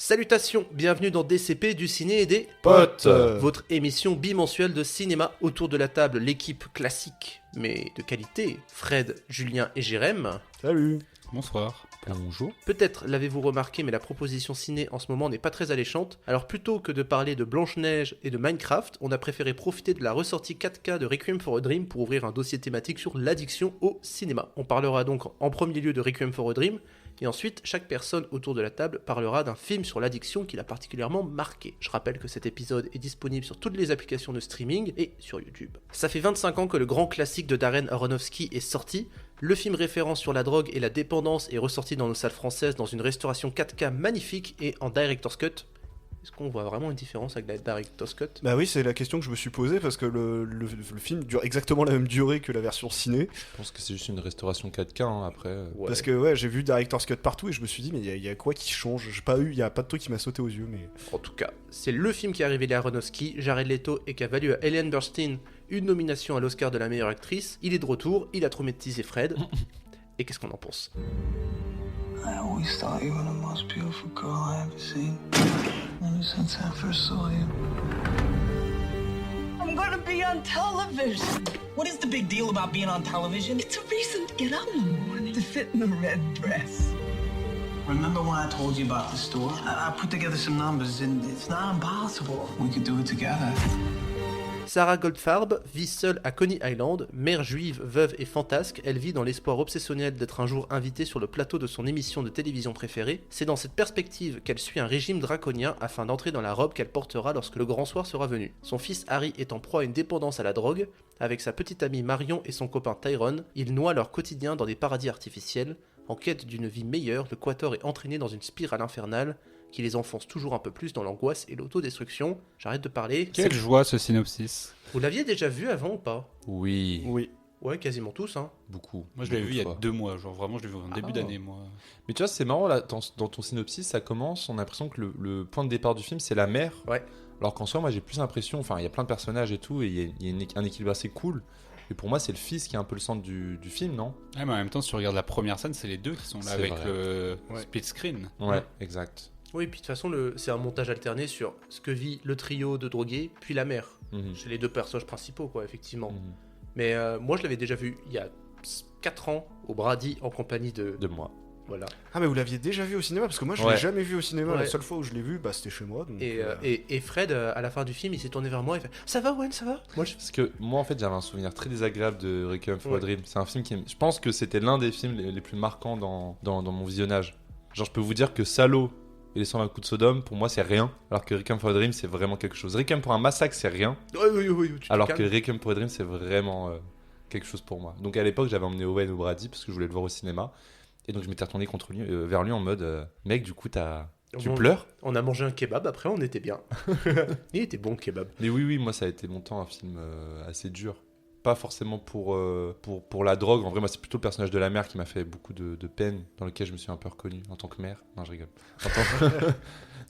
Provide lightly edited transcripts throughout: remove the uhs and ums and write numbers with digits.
Salutations, bienvenue dans DCP du ciné et des Potes. Votre émission bimensuelle de cinéma. Autour de la table, l'équipe classique, mais de qualité, Fred, Julien et Jérém. Salut. Bonsoir. Bonjour. Peut-être l'avez-vous remarqué, mais la proposition ciné en ce moment n'est pas très alléchante. Alors plutôt que de parler de Blanche-Neige et de Minecraft, on a préféré profiter de la ressortie 4K de Requiem for a Dream pour ouvrir un dossier thématique sur l'addiction au cinéma. On parlera donc en premier lieu de Requiem for a Dream, et ensuite, chaque personne autour de la table parlera d'un film sur l'addiction qui l'a particulièrement marqué. Je rappelle que cet épisode est disponible sur toutes les applications de streaming et sur YouTube. Ça fait 25 ans que le grand classique de Darren Aronofsky est sorti. Le film référence sur la drogue et la dépendance est ressorti dans nos salles françaises dans une restauration 4K magnifique et en Director's Cut. Est-ce qu'on voit vraiment une différence avec la Director's Cut ? Bah oui, c'est la question que je me suis posée parce que le film dure exactement la même durée que la version ciné. Je pense que c'est juste une restauration 4K hein, après. Ouais. Parce que ouais, j'ai vu Director's Cut partout et je me suis dit mais il y a quoi qui change ? Il y a pas de truc qui m'a sauté aux yeux mais. En tout cas, c'est le film qui a révélé Aronofsky, Jared Leto et qui a valu à Ellen Burstyn une nomination à l'Oscar de la meilleure actrice. Il est de retour, il a traumatisé Fred. Et qu'est-ce qu'on en pense ? I always thought you were the most beautiful girl I ever seen. Ever since I first saw you. I'm gonna be on television. What is the big deal about being on television? It's a reason to get up in the morning to fit in the red dress. Remember when I told you about the store? I put together some numbers and it's not impossible. We could do it together. Sarah Goldfarb vit seule à Coney Island, mère juive, veuve et fantasque. Elle vit dans l'espoir obsessionnel d'être un jour invitée sur le plateau de son émission de télévision préférée. C'est dans cette perspective qu'elle suit un régime draconien afin d'entrer dans la robe qu'elle portera lorsque le grand soir sera venu. Son fils Harry est en proie à une dépendance à la drogue. Avec sa petite amie Marion et son copain Tyrone, ils noient leur quotidien dans des paradis artificiels. En quête d'une vie meilleure, le Quator est entraîné dans une spirale infernale qui les enfonce toujours un peu plus dans l'angoisse et l'autodestruction. J'arrête de parler. Quelle joie ce synopsis. Vous l'aviez déjà vu avant ou pas ? Oui, Oui. Ouais, quasiment tous, hein. beaucoup. Moi je l'avais vu il y a fois. 2 mois, genre vraiment je l'ai vu en début d'année moi. Mais tu vois, c'est marrant, là, dans ton synopsis, ça commence, on a l'impression que le point de départ du film, c'est la mère. Ouais. Alors qu'en soi, moi j'ai plus l'impression, enfin, il y a plein de personnages et tout, et il y a un équilibre assez cool. Et pour moi, c'est le fils qui est un peu le centre du film, non ? Ouais, mais en même temps si tu regardes la première scène, c'est les deux qui sont là C'est avec vrai. le Ouais. split screen. Ouais, exact. Oui, puis de toute façon, c'est un montage alterné sur ce que vit le trio de drogués, puis la mère. Mhm. C'est les deux personnages principaux, quoi, effectivement. Mhm. Mais moi, je l'avais déjà vu il y a 4 ans, au Brady, en compagnie de... De moi. Voilà. Ah mais vous l'aviez déjà vu au cinéma parce que moi je Ouais. l'ai jamais vu au cinéma. Ouais. La seule fois où je l'ai vu bah c'était chez moi. Donc, Et Fred, à la fin du film, il s'est tourné vers moi et fait « Ça va, Wen, ça va ?» Moi, je... Parce que moi, en fait, j'avais un souvenir très désagréable de Requiem for a Ouais. Dream. C'est un film je pense que c'était l'un des films les plus marquants dans mon visionnage. Genre, je peux vous dire que Salaud et les 120 coups de Sodome, pour moi, c'est rien. Alors que Requiem for a Dream, c'est vraiment quelque chose. Requiem pour un massacre, c'est rien. Oui, tu te Alors calmes. que Requiem for a Dream, c'est vraiment quelque chose pour moi. Donc à l'époque, j'avais emmené Owen au Brady parce que je voulais le voir au cinéma. Et donc je m'étais retourné vers lui en mode mec, du coup, tu Bon, pleures ? On a mangé un kebab, après on était bien. Il était bon, le kebab. Mais oui, moi, ça a été longtemps un film assez dur. Pas forcément pour la drogue. En vrai, moi, c'est plutôt le personnage de la mère qui m'a fait beaucoup de peine, dans lequel je me suis un peu reconnu en tant que mère. Non, je rigole.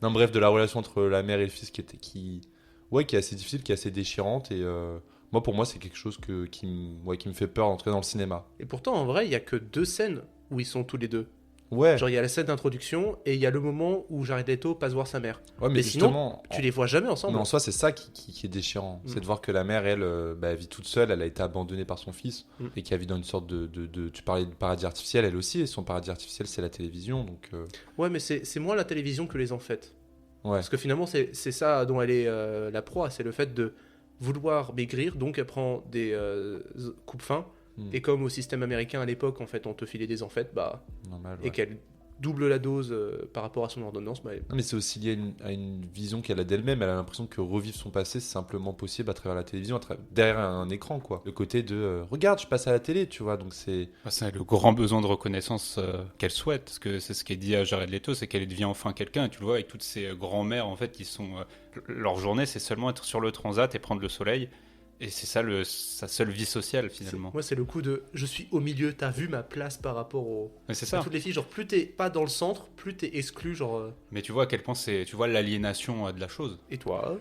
Non, bref, de la relation entre la mère et le fils qui est assez difficile, qui est assez déchirante. Et moi, pour moi, c'est quelque chose qui me fait peur, en tout cas dans le cinéma. Et pourtant, en vrai, il y a que 2 scènes où ils sont tous les deux. Ouais, Genre, il y a la scène d'introduction et il y a le moment où Jared Leto passe voir sa mère. ouais, mais mais sinon, justement, Tu les vois jamais ensemble. mais en soi, c'est ça qui est déchirant. Mm. C'est de voir que la mère, elle, elle vit toute seule, elle a été abandonnée par son fils Mm. et qu'elle vit dans une sorte tu parlais de paradis artificiel, elle aussi, et son paradis artificiel, c'est la télévision. Donc, Ouais, mais c'est moins la télévision que les enfêtes. ouais. Parce que finalement, c'est ça dont elle est la proie, c'est le fait de vouloir maigrir, donc elle prend des coupes-fins. Mm. Et comme au système américain à l'époque, en fait, on te filait des enfêtes, Normal, et ouais. qu'elle double la dose par rapport à son ordonnance, Non, mais c'est aussi lié à une vision qu'elle a d'elle-même. Elle a l'impression que revivre son passé, c'est simplement possible à travers la télévision, derrière un écran, quoi. Le côté de regarde, je passe à la télé, tu vois. Donc c'est. C'est le grand besoin de reconnaissance qu'elle souhaite, parce que c'est ce qu'est dit à Jared Leto, c'est qu'elle devient enfin quelqu'un. Et tu le vois avec toutes ces grands-mères en fait qui sont leur journée, c'est seulement être sur le transat et prendre le soleil. Et c'est ça sa seule vie sociale finalement. Moi, c'est le coup de je suis au milieu, t'as vu ma place par rapport Mais c'est à ça. toutes les filles. Genre, plus t'es pas dans le centre, plus t'es exclu. Genre, Mais tu vois à quel point tu vois l'aliénation de la chose. et toi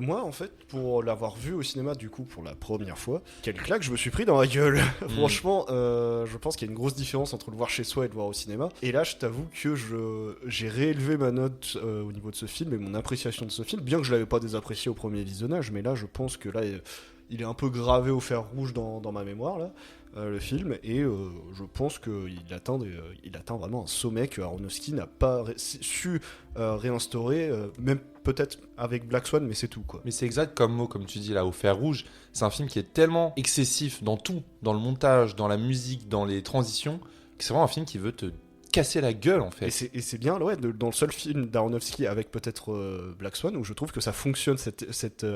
Moi, en fait, pour l'avoir vu au cinéma, du coup, pour la première fois, quelle claque je me suis pris dans la gueule. Franchement, je pense qu'il y a une grosse différence entre le voir chez soi et le voir au cinéma. Et là, je t'avoue que j'ai réélevé ma note au niveau de ce film et mon appréciation de ce film, bien que je l'avais pas désapprécié au premier visionnage, mais là, je pense que là, il est un peu gravé au fer rouge dans ma mémoire, là, le film, et je pense qu'il atteint vraiment un sommet que Aronofsky n'a pas su réinstaurer, même peut-être avec Black Swan, mais c'est tout, quoi. Mais c'est exact comme tu dis là, au fer rouge. C'est un film qui est tellement excessif dans tout, dans le montage, dans la musique, dans les transitions, que c'est vraiment un film qui veut te casser la gueule en fait. Et c'est bien, ouais, dans le seul film d'Aronofsky avec peut-être Black Swan, où je trouve que ça fonctionne, cette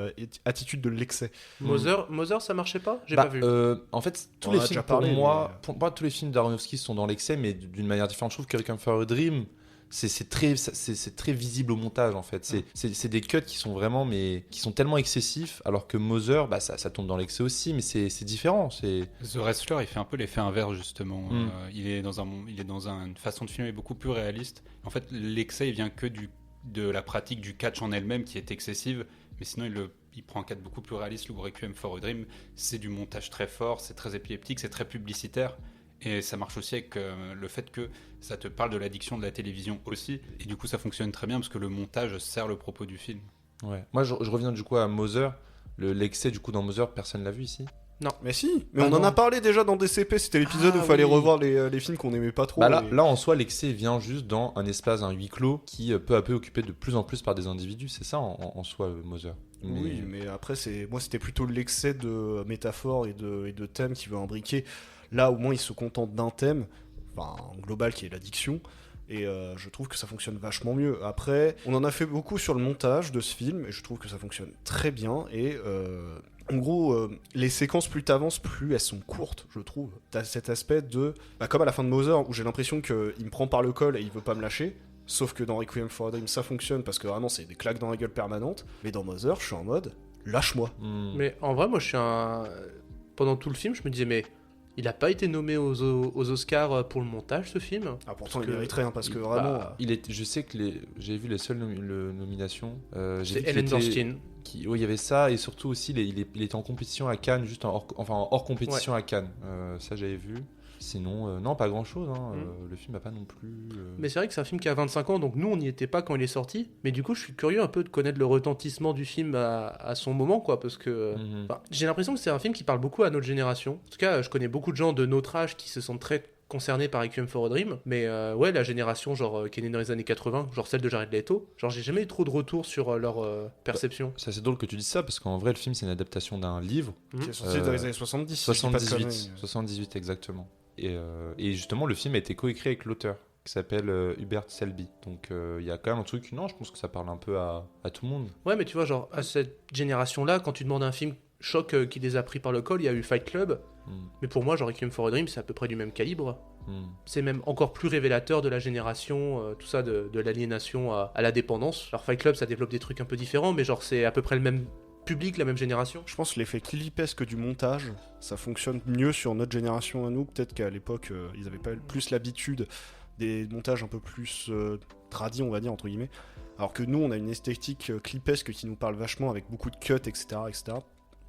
attitude de l'excès. Mother, ça marchait pas? J'ai pas vu. En fait, tous On les en a films déjà parlé, pour moi, tous les films d'Aronofsky sont dans l'excès, mais d'une manière différente. Je trouve que Requiem for a Dream, c'est très visible au montage en fait. C'est des cuts qui sont vraiment, mais qui sont tellement excessifs, alors que Mother, bah, ça tombe dans l'excès aussi, mais c'est différent. The Wrestler, il fait un peu l'effet inverse justement. Il est dans une façon de filmer beaucoup plus réaliste. En fait, l'excès, il vient que de la pratique du catch en elle-même qui est excessive, mais sinon il prend un cadre beaucoup plus réaliste. Le Requiem for a Dream, c'est du montage très fort, c'est très épileptique, c'est très publicitaire. Et ça marche aussi avec le fait que ça te parle de l'addiction de la télévision aussi. Et du coup, ça fonctionne très bien parce que le montage sert le propos du film. Ouais. Moi, je reviens du coup à Mother. L'excès du coup dans Mother, personne l'a vu ici. Mais si, mais Ah on en non. a parlé déjà dans DCP, c'était l'épisode où il fallait revoir les films qu'on aimait pas trop. Bah là, en soi, l'excès vient juste dans un espace, un huis clos, qui peu à peu occupé de plus en plus par des individus. C'est ça en soi, Mother. Oui, mais après, moi c'était plutôt l'excès de métaphores et de thèmes qui veut imbriquer. Là, au moins, il se contente d'un thème, enfin, en global, qui est l'addiction. Et je trouve que ça fonctionne vachement mieux. Après, on en a fait beaucoup sur le montage de ce film, et je trouve que ça fonctionne très bien. Et en gros, les séquences, plus t'avances, plus elles sont courtes, je trouve. T'as cet aspect de... Bah, comme à la fin de Mother, où j'ai l'impression qu'il me prend par le col et il veut pas me lâcher. Sauf que dans Requiem for a Dream, ça fonctionne, parce que vraiment, c'est des claques dans la gueule permanentes. Mais dans Mother, je suis en mode, lâche-moi. Mais en vrai, moi, pendant tout le film, je me disais, mais il a pas été nommé aux Oscars pour le montage, ce film? Ah, pourtant, Parce il mériterait, hein, parce que vraiment... Je sais que j'ai vu les seules nominations. C'est Ellen Burstyn. Oui, il y avait ça, et surtout aussi, il était en compétition à Cannes, juste hors compétition à Cannes. Ça, j'avais vu. Sinon, non, pas grand-chose. Le film n'a pas non plus... Mais c'est vrai que c'est un film qui a 25 ans, donc nous, on n'y était pas quand il est sorti. Mais du coup, je suis curieux un peu de connaître le retentissement du film à son moment, quoi, parce que j'ai l'impression que c'est un film qui parle beaucoup à notre génération. En tout cas, je connais beaucoup de gens de notre âge qui se sentent très concernés par Requiem for a Dream, mais ouais, la génération genre qui est née dans les années 80, genre celle de Jared Leto, genre j'ai jamais eu trop de retours sur leur perception. C'est assez drôle que tu dises ça, parce qu'en vrai, le film, c'est une adaptation d'un livre. Qui est sorti dans les années 70. si je dis pas de conneries. 78 exactement. Et justement, le film a été coécrit avec l'auteur, qui s'appelle Hubert Selby. Donc il y a quand même un truc, non, je pense que ça parle un peu à tout le monde. Ouais, mais tu vois, genre à cette génération-là, quand tu demandes un film choc qui les a pris par le col, il y a eu Fight Club. Mais pour moi, genre Requiem for a Dream, c'est à peu près du même calibre. C'est même encore plus révélateur de la génération, tout ça, de l'aliénation à la dépendance. Alors Fight Club, ça développe des trucs un peu différents, mais genre c'est à peu près le même public, la même génération. Je pense que l'effet clipesque du montage, ça fonctionne mieux sur notre génération à nous. Peut-être qu'à l'époque, ils avaient pas plus l'habitude des montages un peu plus tradis, on va dire, entre guillemets. Alors que nous, on a une esthétique clipesque qui nous parle vachement, avec beaucoup de cuts, etc. etc.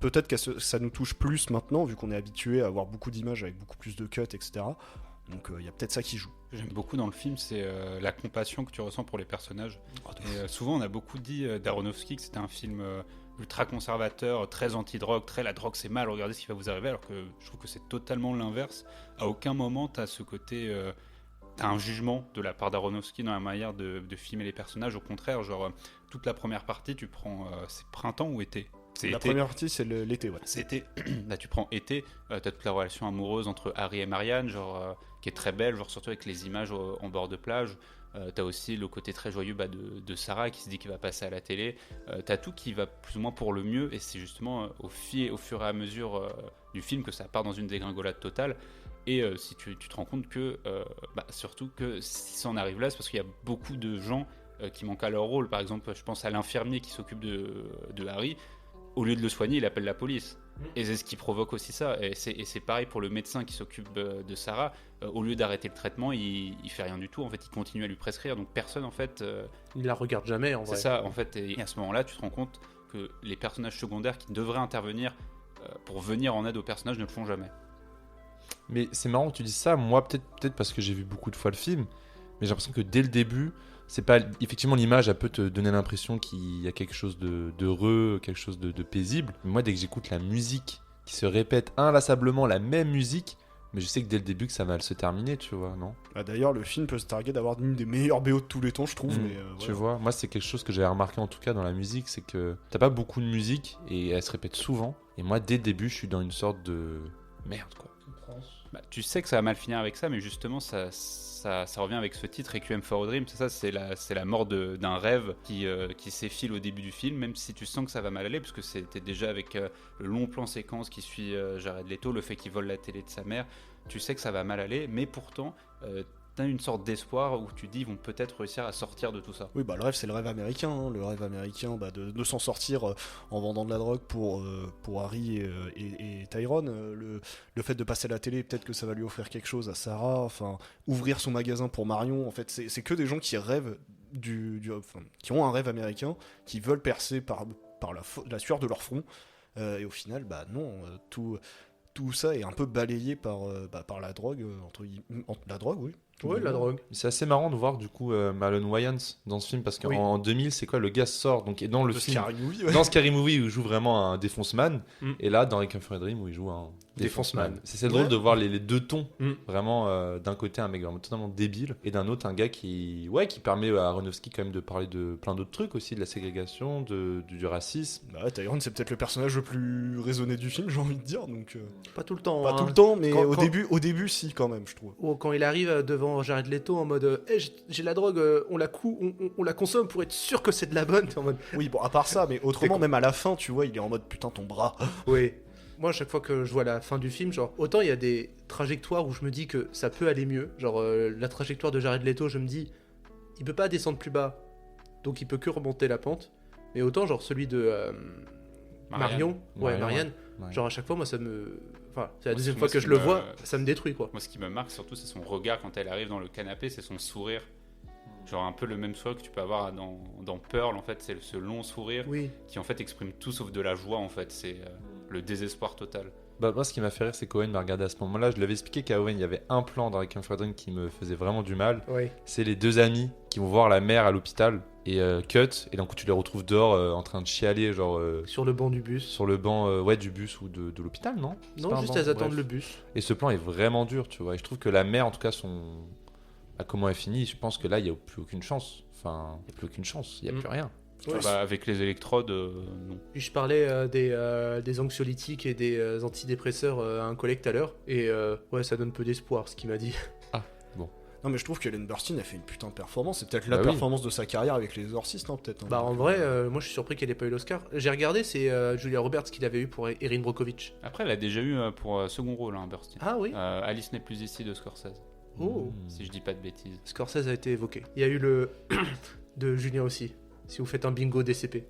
Peut-être que ça nous touche plus maintenant, vu qu'on est habitué à avoir beaucoup d'images avec beaucoup plus de cuts, etc. Donc il y a peut-être ça qui joue. J'aime beaucoup dans le film, c'est la compassion que tu ressens pour les personnages. Et souvent, on a beaucoup dit d'Aronofsky que c'était un film ultra conservateur, très anti-drogue, très la drogue c'est mal, regardez ce qui va vous arriver, alors que je trouve que c'est totalement l'inverse. À aucun moment, tu as ce côté... T'as un jugement de la part d'Aronofsky dans la manière de filmer les personnages. Au contraire, genre toute la première partie, tu prends c'est printemps ou été. La première partie, c'est l'été, ouais. C'est été. Là, tu prends été, t'as toute la relation amoureuse entre Harry et Marianne, genre qui est très belle, genre surtout avec les images en bord de plage. T'as aussi le côté très joyeux de Sarah qui se dit qu'il va passer à la télé. T'as tout qui va plus ou moins pour le mieux, et c'est justement au fur et à mesure du film que ça part dans une dégringolade totale. Et si tu te rends compte que, surtout que si ça en arrive là, c'est parce qu'il y a beaucoup de gens qui manquent à leur rôle. Par exemple, je pense à l'infirmier qui s'occupe de Harry. au lieu de le soigner, il appelle la police. Et c'est ce qui provoque aussi ça. Et c'est pareil pour le médecin qui s'occupe de Sarah. Au lieu d'arrêter le traitement, il fait rien du tout. En fait, il continue à lui prescrire. Donc personne, en fait... Il la regarde jamais, en c'est vrai. ça, en fait. Et à ce moment-là, tu te rends compte que les personnages secondaires qui devraient intervenir pour venir en aide aux personnages ne le font jamais. Mais c'est marrant que tu dises ça. Moi, peut-être parce que j'ai vu beaucoup de fois le film, mais j'ai l'impression que dès le début, c'est pas effectivement l'image, elle peut te donner l'impression qu'il y a quelque chose d'heureux, quelque chose de paisible. Mais moi, dès que j'écoute la musique qui se répète inlassablement, la même musique, mais je sais que dès le début que ça va se terminer, tu vois, non? D'ailleurs, le film peut se targuer d'avoir une des meilleures BO de tous les temps, je trouve. Mais, Tu voilà. vois, moi, c'est quelque chose que j'avais remarqué en tout cas dans la musique, c'est que t'as pas beaucoup de musique et elle se répète souvent. Et moi, dès le début, je suis dans une sorte de merde, quoi. Bah, tu sais que ça va mal finir avec ça, mais justement, ça revient avec ce titre, Requiem for a Dream. C'est ça, c'est la mort d'un rêve qui s'effile au début du film, même si tu sens que ça va mal aller, parce que c'était déjà avec le long plan séquence qui suit Jared Leto, le fait qu'il vole la télé de sa mère, tu sais que ça va mal aller, mais pourtant, t'as une sorte d'espoir où tu dis ils vont peut-être réussir à sortir de tout ça. Oui, le rêve, c'est le rêve américain. Hein. Le rêve américain de s'en sortir en vendant de la drogue pour Harry et Tyrone. Le fait de passer à la télé, peut-être que ça va lui offrir quelque chose à Sarah. Enfin, ouvrir son magasin pour Marion. En fait, c'est que des gens qui rêvent qui ont un rêve américain, qui veulent percer par la sueur de leur front. Et au final, non, tout ça est un peu balayé par la drogue. La drogue, oui. Ouais, la drogue. C'est assez marrant de voir du coup Marlon Wayans dans ce film parce qu'en 2000 c'est quoi, le gars sort donc et dans le film Scary Movie, ouais. dans Scary Movie où il joue vraiment un défonce-man et là dans Requiem for a Dream où il joue un Défonce-man. défonce-man. C'est drôle Ouais. de voir les deux tons vraiment d'un côté un mec vraiment totalement débile et d'un autre un gars qui permet à Aronofsky quand même de parler de plein d'autres trucs aussi, de la ségrégation, du racisme. Tyrone, c'est peut-être le personnage le plus raisonné du film, j'ai envie de dire. Donc, Pas tout le temps. pas hein. tout le temps, mais Quand- au début, si, quand même, je trouve. Ou quand il arrive devant Jared Leto en mode j'ai la drogue, on la consomme pour être sûr que c'est de la bonne. T'es en mode Oui, bon, à part ça, mais autrement, même à la fin, tu vois, il est en mode putain, ton bras. oui. Moi, à chaque fois que je vois la fin du film, genre, autant il y a des trajectoires où je me dis que ça peut aller mieux. Genre, la trajectoire de Jared Leto, je me dis, il peut pas descendre plus bas, donc il peut que remonter la pente. Mais autant, genre, celui de Marion, Marianne, Ouais. genre, à chaque fois, moi, ça me. Enfin, c'est la Moi, deuxième moi, fois ce que qui je le me- vois, ça me détruit, quoi. Moi, ce qui me marque surtout, c'est son regard quand elle arrive dans le canapé, c'est son sourire. Genre un peu le même sourire que tu peux avoir dans Pearl, en fait, c'est ce long sourire Oui. qui en fait exprime tout sauf de la joie, en fait. C'est le désespoir total. Moi ce qui m'a fait rire c'est qu'Owen m'a regardé à ce moment-là, je l'avais expliqué qu'à Owen il y avait un plan dans Requiem for a Dream qui me faisait vraiment du mal. Oui. C'est les deux amis qui vont voir la mère à l'hôpital et cut et d'un coup tu les retrouves dehors en train de chialer genre Sur le banc du bus. sur le banc du bus ou de l'hôpital, non? C'est pas Non, un juste banc, elles attendent bref. le bus. Et ce plan est vraiment dur, tu vois. Et je trouve que la mère, en tout cas, à comment elle finit, je pense que là, il n'y a plus aucune chance. Enfin, il n'y a plus aucune chance, il n'y a plus rien. Ouais. Avec les électrodes, non. Puis je parlais des anxiolytiques et des antidépresseurs à un collègue tout à l'heure, et ouais, ça donne peu d'espoir, ce qu'il m'a dit. Non, mais je trouve qu'Ellen Burstyn a fait une putain de performance. C'est peut-être Bah la oui. performance de sa carrière avec les Exorcistes, hein, peut-être. hein. Bah en vrai, moi je suis surpris qu'elle ait pas eu l'Oscar. J'ai regardé, c'est Julia Roberts qui l'avait eu pour Erin Brockovich. Après, elle a déjà eu pour second rôle, hein, Burstyn. Ah oui. Alice n'est plus ici de Scorsese, Oh. si je dis pas de bêtises. Scorsese a été évoqué. Il y a eu le de Julien aussi. Si vous faites un bingo DCP.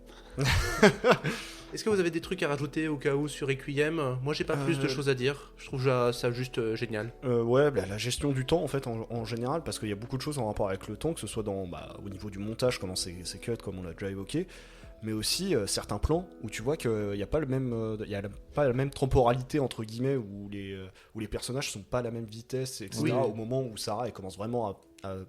Est-ce que vous avez des trucs à rajouter au cas où sur Requiem? Moi j'ai pas plus de choses à dire. Je trouve ça juste génial. Ouais, la gestion du temps en fait en général, parce qu'il y a beaucoup de choses en rapport avec le temps, que ce soit au niveau du montage, comment c'est cut, comme on l'a déjà évoqué, mais aussi certains plans où tu vois qu'il n'y a pas pas la même temporalité entre guillemets, où les personnages sont pas à la même vitesse, etc. Oui. Au moment où Sarah elle commence vraiment à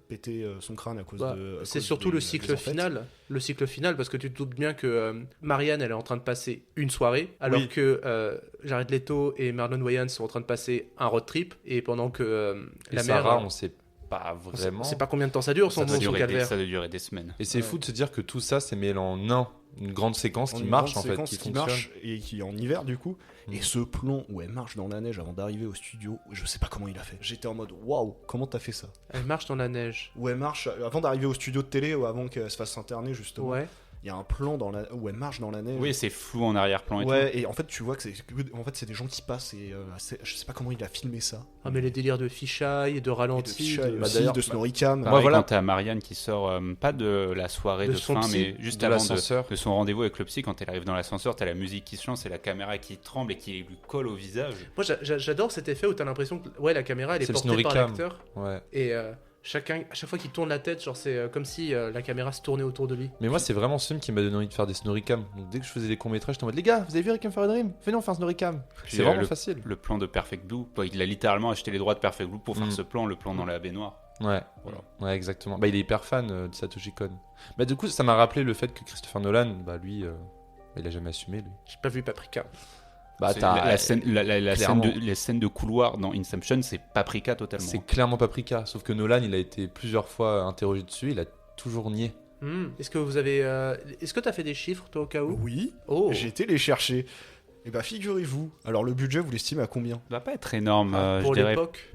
péter son crâne à cause de. C'est surtout le cycle final. Le cycle final, parce que tu te doutes bien que Marianne, elle est en train de passer une soirée, alors Oui. que Jared Leto et Marlon Wayans sont en train de passer un road trip, et pendant que Et la Sarah, mère. on sait pas vraiment. On sait pas combien de temps ça dure, son calvaire. Ça doit durer des semaines. Et c'est fou de se dire que tout ça, c'est mêlé en une grande séquence qui Une marche grande en fait, séquence qui qui fonctionne. marche et qui est en hiver du coup. Et ce plan où elle marche dans la neige avant d'arriver au studio, je sais pas comment il a fait. J'étais en mode waouh, comment t'as fait ça? Elle marche dans la neige. Où elle marche avant d'arriver au studio de télé ou avant qu'elle se fasse interner justement. Ouais. il y a un plan où elle marche dans la neige. Oui, c'est flou en arrière-plan et tout. Ouais, et en fait, tu vois que c'est des gens qui passent et je sais pas comment il a filmé ça. Ah, mais les délires de fisheye, de ralenti, fisheye de- aussi, d'ailleurs, de Snorricam. Pareil, voilà. quand t'as Marianne qui sort, pas de la soirée De de son fin, psy, mais juste de avant l'ascenseur. de son rendez-vous avec le psy, quand elle arrive dans l'ascenseur, t'as la musique qui se lance et la caméra qui tremble et qui lui colle au visage. Moi, j'adore cet effet où t'as l'impression que la caméra, elle est C'est le portée par Snorricam. l'acteur. Ouais. Et à chaque fois qu'il tourne la tête, genre c'est comme si la caméra se tournait autour de lui. Mais moi, c'est vraiment ce film qui m'a donné envie de faire des Snorricam. Donc dès que je faisais des courts-métrages, j'étais en mode les gars, vous avez vu Requiem for a Dream? Venez, on fait un Snorricam. Puis, C'est vraiment le- facile. Le plan de Perfect Blue, il a littéralement acheté les droits de Perfect Blue pour faire ce plan, le plan dans la baignoire. Ouais, Voilà. ouais, exactement. Bah, il est hyper fan de Satoshi Kon. Bah, du coup, ça m'a rappelé le fait que Christopher Nolan, bah, lui, il a jamais assumé, lui. J'ai pas vu Paprika. Bah, C'est t'as- la scène, clairement. les scènes de couloir dans Inception, c'est Paprika totalement. C'est clairement Paprika. Sauf que Nolan, il a été plusieurs fois interrogé dessus, il a toujours nié. Est-ce que vous avez. Est-ce que t'as fait des chiffres, toi, au cas où? Oui, Oh. j'ai été les chercher. Et bah figurez-vous, alors le budget, vous l'estimez à combien? Ça va pas être énorme, Pour je dirais l'époque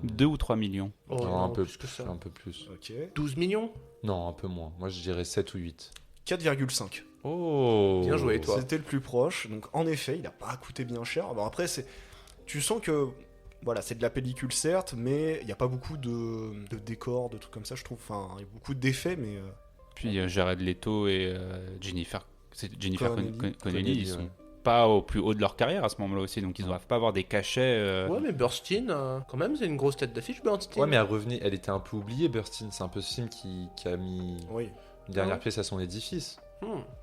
2 ou 3 millions. Oh, Non, non, un peu plus que ça. Un peu plus. Ok. 12 millions? Non, un peu moins. Moi, je dirais 7 ou 8. 4,5. Oh Bien joué, toi. C'était le plus proche, donc en effet, il a pas coûté bien cher. Bon après, tu sens que voilà, c'est de la pellicule certes, mais il n'y a pas beaucoup de décors, de trucs comme ça, je trouve. Enfin, il y a beaucoup d'effets, mais Puis Jared Leto et Jennifer Connelly. Connelly, ils ouais. sont pas au plus haut de leur carrière à ce moment-là aussi, donc ils doivent pas avoir des cachets. Ouais, mais Burstyn, quand même, c'est une grosse tête d'affiche, Burstyn. Ouais, mais elle était un peu oubliée, Burstyn. C'est un peu ce film qui a mis oui. une dernière Ouais. pièce à son édifice.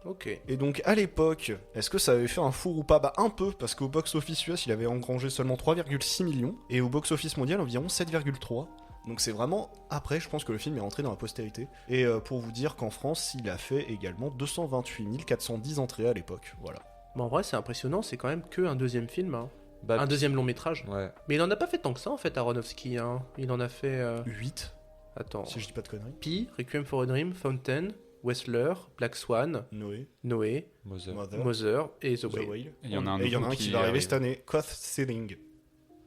Ok. Et donc à l'époque, est-ce que ça avait fait un four ou pas? Bah un peu, parce qu'au box-office US, il avait engrangé seulement 3,6 millions, et au box-office mondial, environ 7,3. Donc c'est vraiment après, je pense que le film est rentré dans la postérité. Et pour vous dire qu'en France, il a fait également 228 410 entrées à l'époque. Voilà. Bon, en vrai, c'est impressionnant, c'est quand même que un deuxième film, hein. Bah, Un deuxième long métrage. Ouais. Mais il en a pas fait tant que ça, en fait, Aronofsky, hein. Il en a fait. 8, Attends. si je dis pas de conneries. Pi, Requiem for a Dream, Fountain, Whistler, Black Swan, Noé, Noé, Mother. Mother, Mother et The The Whale. Whale. Et il y en a un Et il y en a nouveau un qui qui va arriver arrive. cette année, Coth Ceiling.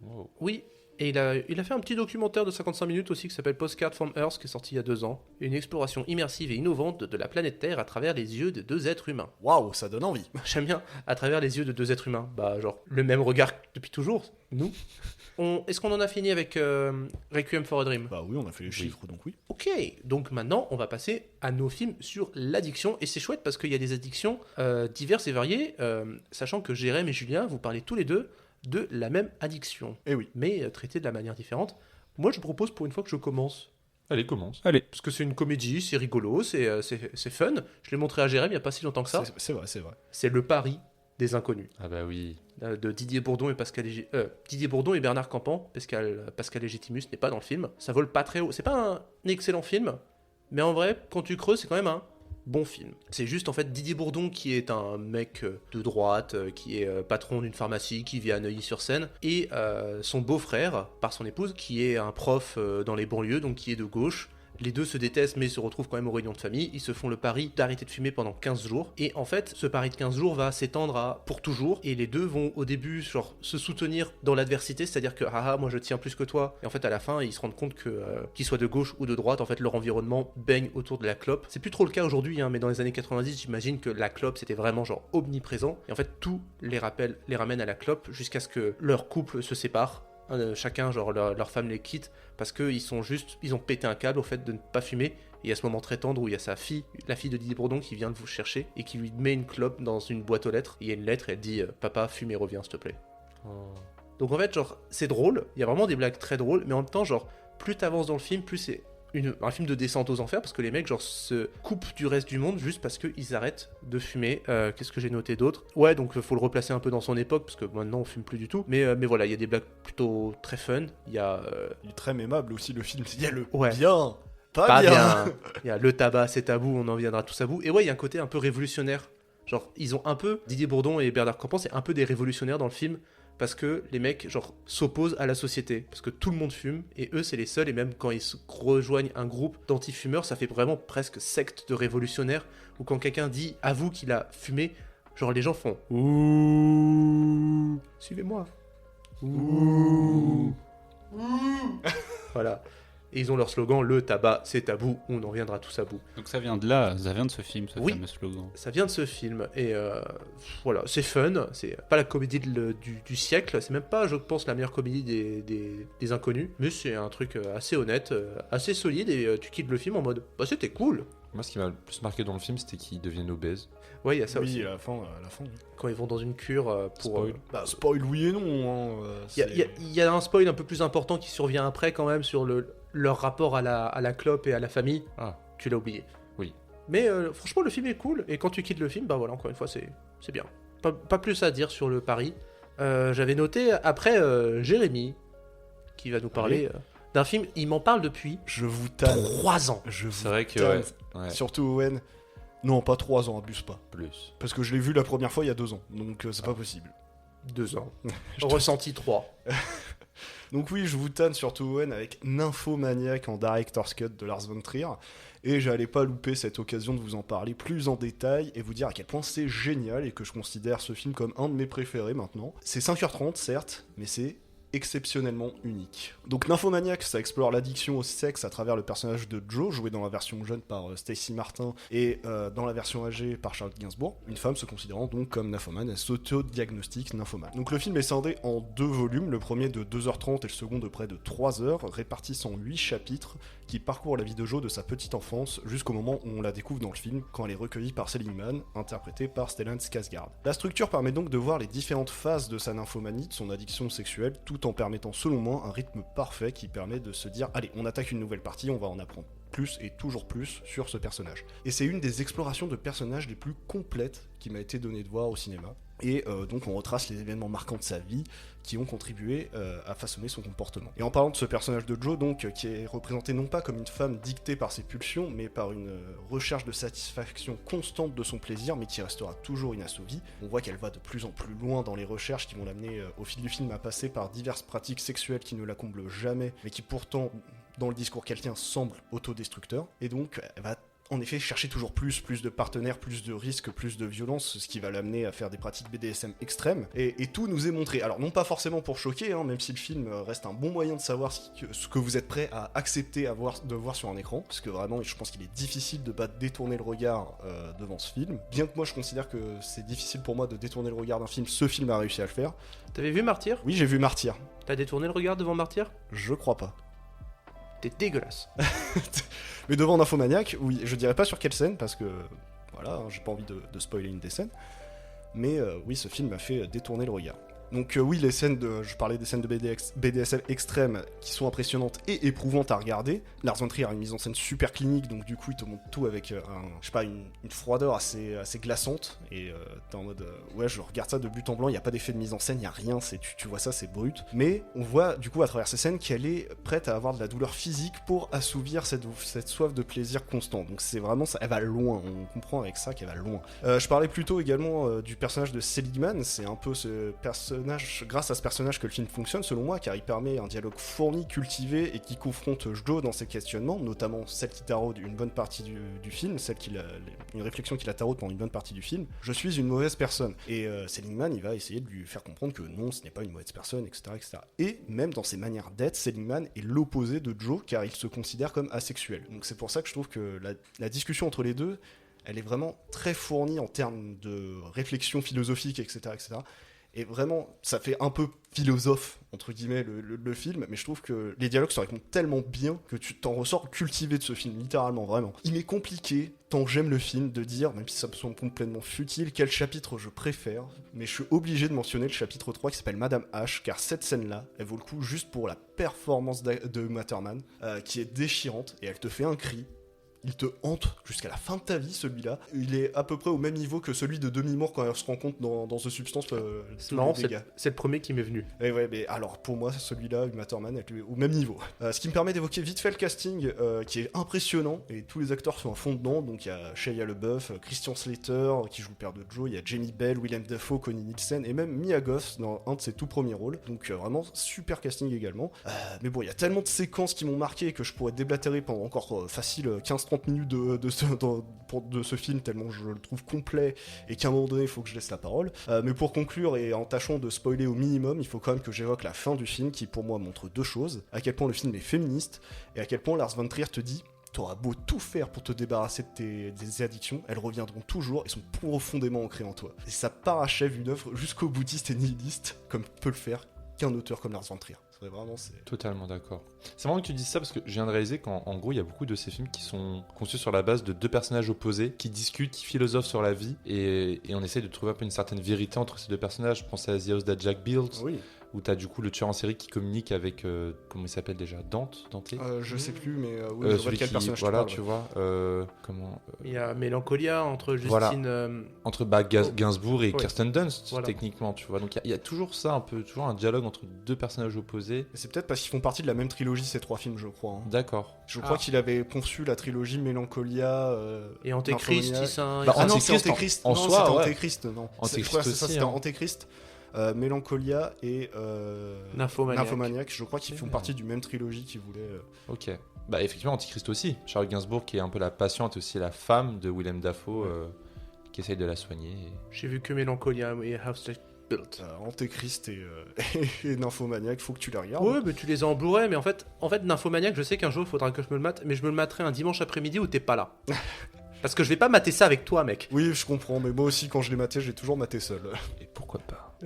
Oh. Oui, et il a fait un petit documentaire de 55 minutes aussi qui s'appelle Postcard from Earth, qui est sorti il y a 2 ans. Une exploration immersive et innovante de la planète Terre à travers les yeux de 2 êtres humains. Waouh, ça donne envie. J'aime bien, à travers les yeux de 2 êtres humains. Bah, genre, le même regard que depuis toujours, nous. Est-ce qu'on en a fini avec Requiem for a Dream? Bah oui, on a fait les chiffres, donc oui. Ok, donc maintenant on va passer à nos films sur l'addiction, et c'est chouette parce qu'il y a des addictions diverses et variées, sachant que Jérém et Julien, vous parlez tous les deux de la même addiction, Et oui. mais traitée de la manière différente. Moi je propose pour une fois que je commence, Allez, commence. Allez. parce que c'est une comédie, c'est rigolo, c'est fun, je l'ai montré à Jérém il n'y a pas si longtemps que ça, C'est vrai, c'est vrai. c'est Le Pari des Inconnus, Ah bah oui. de Didier Bourdon et Didier Bourdon et Bernard Campan. Pascal Légitimus n'est pas dans le film. Ça vole pas très haut. C'est pas un excellent film, mais en vrai, quand tu creuses, c'est quand même un bon film. C'est juste en fait Didier Bourdon qui est un mec de droite, qui est patron d'une pharmacie, qui vit à Neuilly-sur-Seine, et son beau-frère, par son épouse, qui est un prof dans les banlieues, donc qui est de gauche. Les deux se détestent mais se retrouvent quand même aux réunions de famille. Ils se font le pari d'arrêter de fumer pendant 15 jours. Et en fait, ce pari de 15 jours va s'étendre à pour toujours. Et les deux vont au début genre se soutenir dans l'adversité. C'est-à-dire que haha, moi je tiens plus que toi. Et en fait, à la fin, ils se rendent compte que qu'ils soient de gauche ou de droite, en fait, leur environnement baigne autour de la clope. C'est plus trop le cas aujourd'hui, hein, mais dans les années 90, j'imagine que la clope c'était vraiment genre omniprésent. Et en fait, tout les ramène à la clope jusqu'à ce que leur couple se sépare. Chacun, genre leur femme les quitte parce qu'ils ont pété un câble au fait de ne pas fumer. Et il y a ce moment très tendre où il y a sa fille, la fille de Didier Bourdon, qui vient de vous chercher et qui lui met une clope dans une boîte aux lettres. Il y a une lettre et elle dit papa, fume et reviens s'il te plaît. Oh. Donc en fait, genre, c'est drôle, il y a vraiment des blagues très drôles, mais en même temps, genre, plus t'avances dans le film, plus c'est un film de descente aux enfers parce que les mecs genre se coupent du reste du monde juste parce qu'ils arrêtent de fumer. Qu'est-ce que j'ai noté d'autre? Ouais, donc faut le replacer un peu dans son époque parce que maintenant on fume plus du tout. Mais voilà, il y a des blagues plutôt très fun. Il y a Il est très mémable aussi le film. Il y a le Ouais. bien, pas, pas bien. bien. Il y a le tabac, c'est tabou, on en viendra tous à bout. Et ouais, il y a un côté un peu révolutionnaire. Genre, ils ont un peu Didier Bourdon et Bernard Campan, c'est un peu des révolutionnaires dans le film. Parce que les mecs, genre, s'opposent à la société. Parce que tout le monde fume, et eux, c'est les seuls. Et même quand ils rejoignent un groupe d'anti-fumeurs, ça fait vraiment presque secte de révolutionnaires. Ou quand quelqu'un dit, avoue qu'il a fumé, genre, les gens font ouh, suivez-moi. Ouh. Voilà. Et ils ont leur slogan, le tabac c'est tabou, on en reviendra tous à bout. Donc ça vient de là, ça vient de ce film, ce Oui. fameux slogan. Ça vient de ce film, et voilà, c'est fun, c'est pas la comédie du siècle, c'est même pas, je pense, la meilleure comédie des inconnus, mais c'est un truc assez honnête, assez solide, et tu quittes le film en mode, bah c'était cool. Moi, ce qui m'a le plus marqué dans le film, c'était qu'ils deviennent obèses. Ouais, il y a ça Oui, aussi. à la fin. Oui. Quand ils vont dans une cure pour... Spoil. Spoil oui et non. Il y a un spoil un peu plus important qui survient après quand même sur leur rapport à la clope et à la famille. Ah. Tu l'as oublié. Oui. Mais franchement, le film est cool, et quand tu quittes le film, bah voilà, encore une fois, c'est bien. Pas plus à dire sur le pari. J'avais noté après Jérémy, qui va nous parler d'un film, il m'en parle depuis Je vous tanne. 3 ans. Je vous C'est vrai que, tanne. ouais, Surtout Owen. Non, pas 3 ans, abuse pas. plus. Parce que je l'ai vu la première fois il y a 2 ans, donc c'est pas possible. 2 ans. Je te- Ressenti 3. Donc oui, je vous tanne surtout Owen avec Nymphomaniac en Director's Cut de Lars von Trier. Et j'allais pas louper cette occasion de vous en parler plus en détail et vous dire à quel point c'est génial et que je considère ce film comme un de mes préférés maintenant. C'est 5h30 certes, mais c'est exceptionnellement unique. Donc Nymphomaniac, ça explore l'addiction au sexe à travers le personnage de Jo, joué dans la version jeune par Stacey Martin et dans la version âgée par Charlotte Gainsbourg. Une femme se considérant donc comme nymphomane, elle s'auto-diagnostique nymphomane. Donc le film est scindé en 2 volumes, le premier de 2h30 et le second de près de 3 heures, répartis en 8 chapitres qui parcourent la vie de Jo de sa petite enfance jusqu'au moment où on la découvre dans le film, quand elle est recueillie par Seligman, interprétée par Stellan Skarsgård. La structure permet donc de voir les différentes phases de sa nymphomanie, de son addiction sexuelle, tout en permettant selon moi un rythme parfait qui permet de se dire allez, on attaque une nouvelle partie, on va en apprendre plus et toujours plus sur ce personnage. Et c'est une des explorations de personnages les plus complètes qui m'a été donné de voir au cinéma. Et donc on retrace les événements marquants de sa vie qui ont contribué à façonner son comportement. Et en parlant de ce personnage de Jo, donc, qui est représenté non pas comme une femme dictée par ses pulsions, mais par une recherche de satisfaction constante de son plaisir, mais qui restera toujours inassouvie. On voit qu'elle va de plus en plus loin dans les recherches qui vont l'amener au fil du film à passer par diverses pratiques sexuelles qui ne la comblent jamais, mais qui pourtant, dans le discours qu'elle tient, semblent autodestructeurs. Et donc elle va en effet chercher toujours plus de partenaires, plus de risques, plus de violence, ce qui va l'amener à faire des pratiques BDSM extrêmes, et tout nous est montré. Alors non pas forcément pour choquer, hein, même si le film reste un bon moyen de savoir ce que vous êtes prêt à accepter de voir sur un écran, parce que vraiment je pense qu'il est difficile de pas détourner le regard devant ce film, bien que moi je considère que c'est difficile pour moi de détourner le regard d'un film, ce film a réussi à le faire. T'avais vu Martyr? Oui, j'ai vu Martyr. T'as détourné le regard devant Martyr? Je crois pas. T'es dégueulasse. Mais devant Nymphomaniac, oui, je dirais pas sur quelle scène, parce que voilà, j'ai pas envie de spoiler une des scènes, mais oui, ce film m'a fait détourner le regard. Donc oui, je parlais des scènes de BDSM extrêmes qui sont impressionnantes et éprouvantes à regarder. Lars von Trier a une mise en scène super clinique, donc du coup il te montre tout avec une froideur assez glaçante, et t'es en mode ouais, je regarde ça de but en blanc, il n'y a pas d'effet de mise en scène, il n'y a rien, tu vois ça, c'est brut. Mais on voit du coup à travers ces scènes qu'elle est prête à avoir de la douleur physique pour assouvir cette soif de plaisir constant. Donc c'est vraiment ça, elle va loin, on comprend avec ça qu'elle va loin. Je parlais plutôt également du personnage de Seligman, c'est un peu ce personnage, grâce à ce personnage que le film fonctionne selon moi, car il permet un dialogue fourni, cultivé et qui confronte Jo dans ses questionnements, notamment celle qui taraude une bonne partie du film, une réflexion qu'il a taraude pendant une bonne partie du film. Je suis une mauvaise personne. Et Seligman, il va essayer de lui faire comprendre que non, ce n'est pas une mauvaise personne, etc., etc. Et même dans ses manières d'être, Seligman est l'opposé de Jo, car il se considère comme asexuel. Donc c'est pour ça que je trouve que la discussion entre les deux, elle est vraiment très fournie en termes de réflexion philosophique, etc., etc. Et vraiment, ça fait un peu philosophe, entre guillemets, le film, mais je trouve que les dialogues se répondent tellement bien que tu t'en ressors cultivé de ce film, littéralement, vraiment. Il m'est compliqué, tant j'aime le film, de dire, même si ça me semble complètement futile, quel chapitre je préfère, mais je suis obligé de mentionner le chapitre 3 qui s'appelle Madame H, car cette scène-là, elle vaut le coup juste pour la performance de Matterman, qui est déchirante, et elle te fait un cri. Il te hante jusqu'à la fin de ta vie, celui-là. Il est à peu près au même niveau que celui de Demi Moore quand elle se rend compte dans The Substance. C'est marrant, c'est le premier qui m'est venu. Et ouais, mais alors pour moi, celui-là, Uma Thurman, elle est au même niveau. Ce qui me permet d'évoquer vite fait le casting, qui est impressionnant, et tous les acteurs sont à fond dedans. Donc il y a Shia LaBeouf, Christian Slater, qui joue le père de Joe, il y a Jamie Bell, Willem Dafoe, Connie Nielsen, et même Mia Goth dans un de ses tout premiers rôles. Donc vraiment, super casting également. Mais bon, il y a tellement de séquences qui m'ont marqué que je pourrais déblatérer pendant encore facile 15-30 30 minutes de ce film, tellement je le trouve complet et qu'à un moment donné, il faut que je laisse la parole. Mais pour conclure, et en tâchant de spoiler au minimum, il faut quand même que j'évoque la fin du film qui, pour moi, montre deux choses. À quel point le film est féministe et à quel point Lars von Trier te dit: t'auras beau tout faire pour te débarrasser de des addictions, elles reviendront toujours et sont profondément ancrées en toi. Et ça parachève une œuvre jusqu'au boutiste et nihiliste, comme peut le faire qu'un auteur comme Lars von Trier. C'est Totalement d'accord. C'est marrant que tu dises ça parce que je viens de réaliser qu'en gros, il y a beaucoup de ces films qui sont conçus sur la base de deux personnages opposés qui discutent, qui philosophent sur la vie et on essaie de trouver un peu une certaine vérité entre ces deux personnages. Je pense à The House That Jack Built, Oui. où t'as du coup le tueur en série qui communique avec, comment il s'appelle déjà, Dante. Je sais plus, mais oui, je vois de quel personnage voilà, tu tu parles. vois, comment Il y a Mélancolia entre Voilà. Justine. entre Gainsbourg et Ouais. Kirsten Dunst, Voilà. techniquement, tu vois. Donc il y a toujours ça, toujours un dialogue entre deux personnages opposés. Et c'est peut-être parce qu'ils font partie de la même trilogie, ces trois films, je crois. D'accord. Je crois qu'il avait conçu la trilogie Mélancolia. Et Antéchrist, Nymphomaniac. il Ah non, Antéchrist, c'est Antéchrist. en Non, soi, c'était ouais. Antéchrist, non. Antéchrist C'est ça, aussi, c'était hein. Antéchrist, Mélancolia et Nymphomaniac. Je crois qu'ils font partie du même trilogie qu'ils voulaient. Ok. Bah effectivement, Antichrist aussi. Charlotte Gainsbourg qui est un peu la patiente, aussi la femme de Willem Dafoe qui essaye de la soigner. J'ai vu que Mélancolia et House That Built. Antéchrist et Nymphomaniac, faut que tu les regardes. Ouais, mais tu les as en Blu-ray, mais en fait, Nymphomaniac, je sais qu'un jour il faudra que je me le mate, mais je me le materai un dimanche après-midi où t'es pas là. Parce que je vais pas mater ça avec toi, mec. Oui, je comprends, mais moi aussi, quand je l'ai maté, j'ai toujours maté seul. Et pourquoi pas?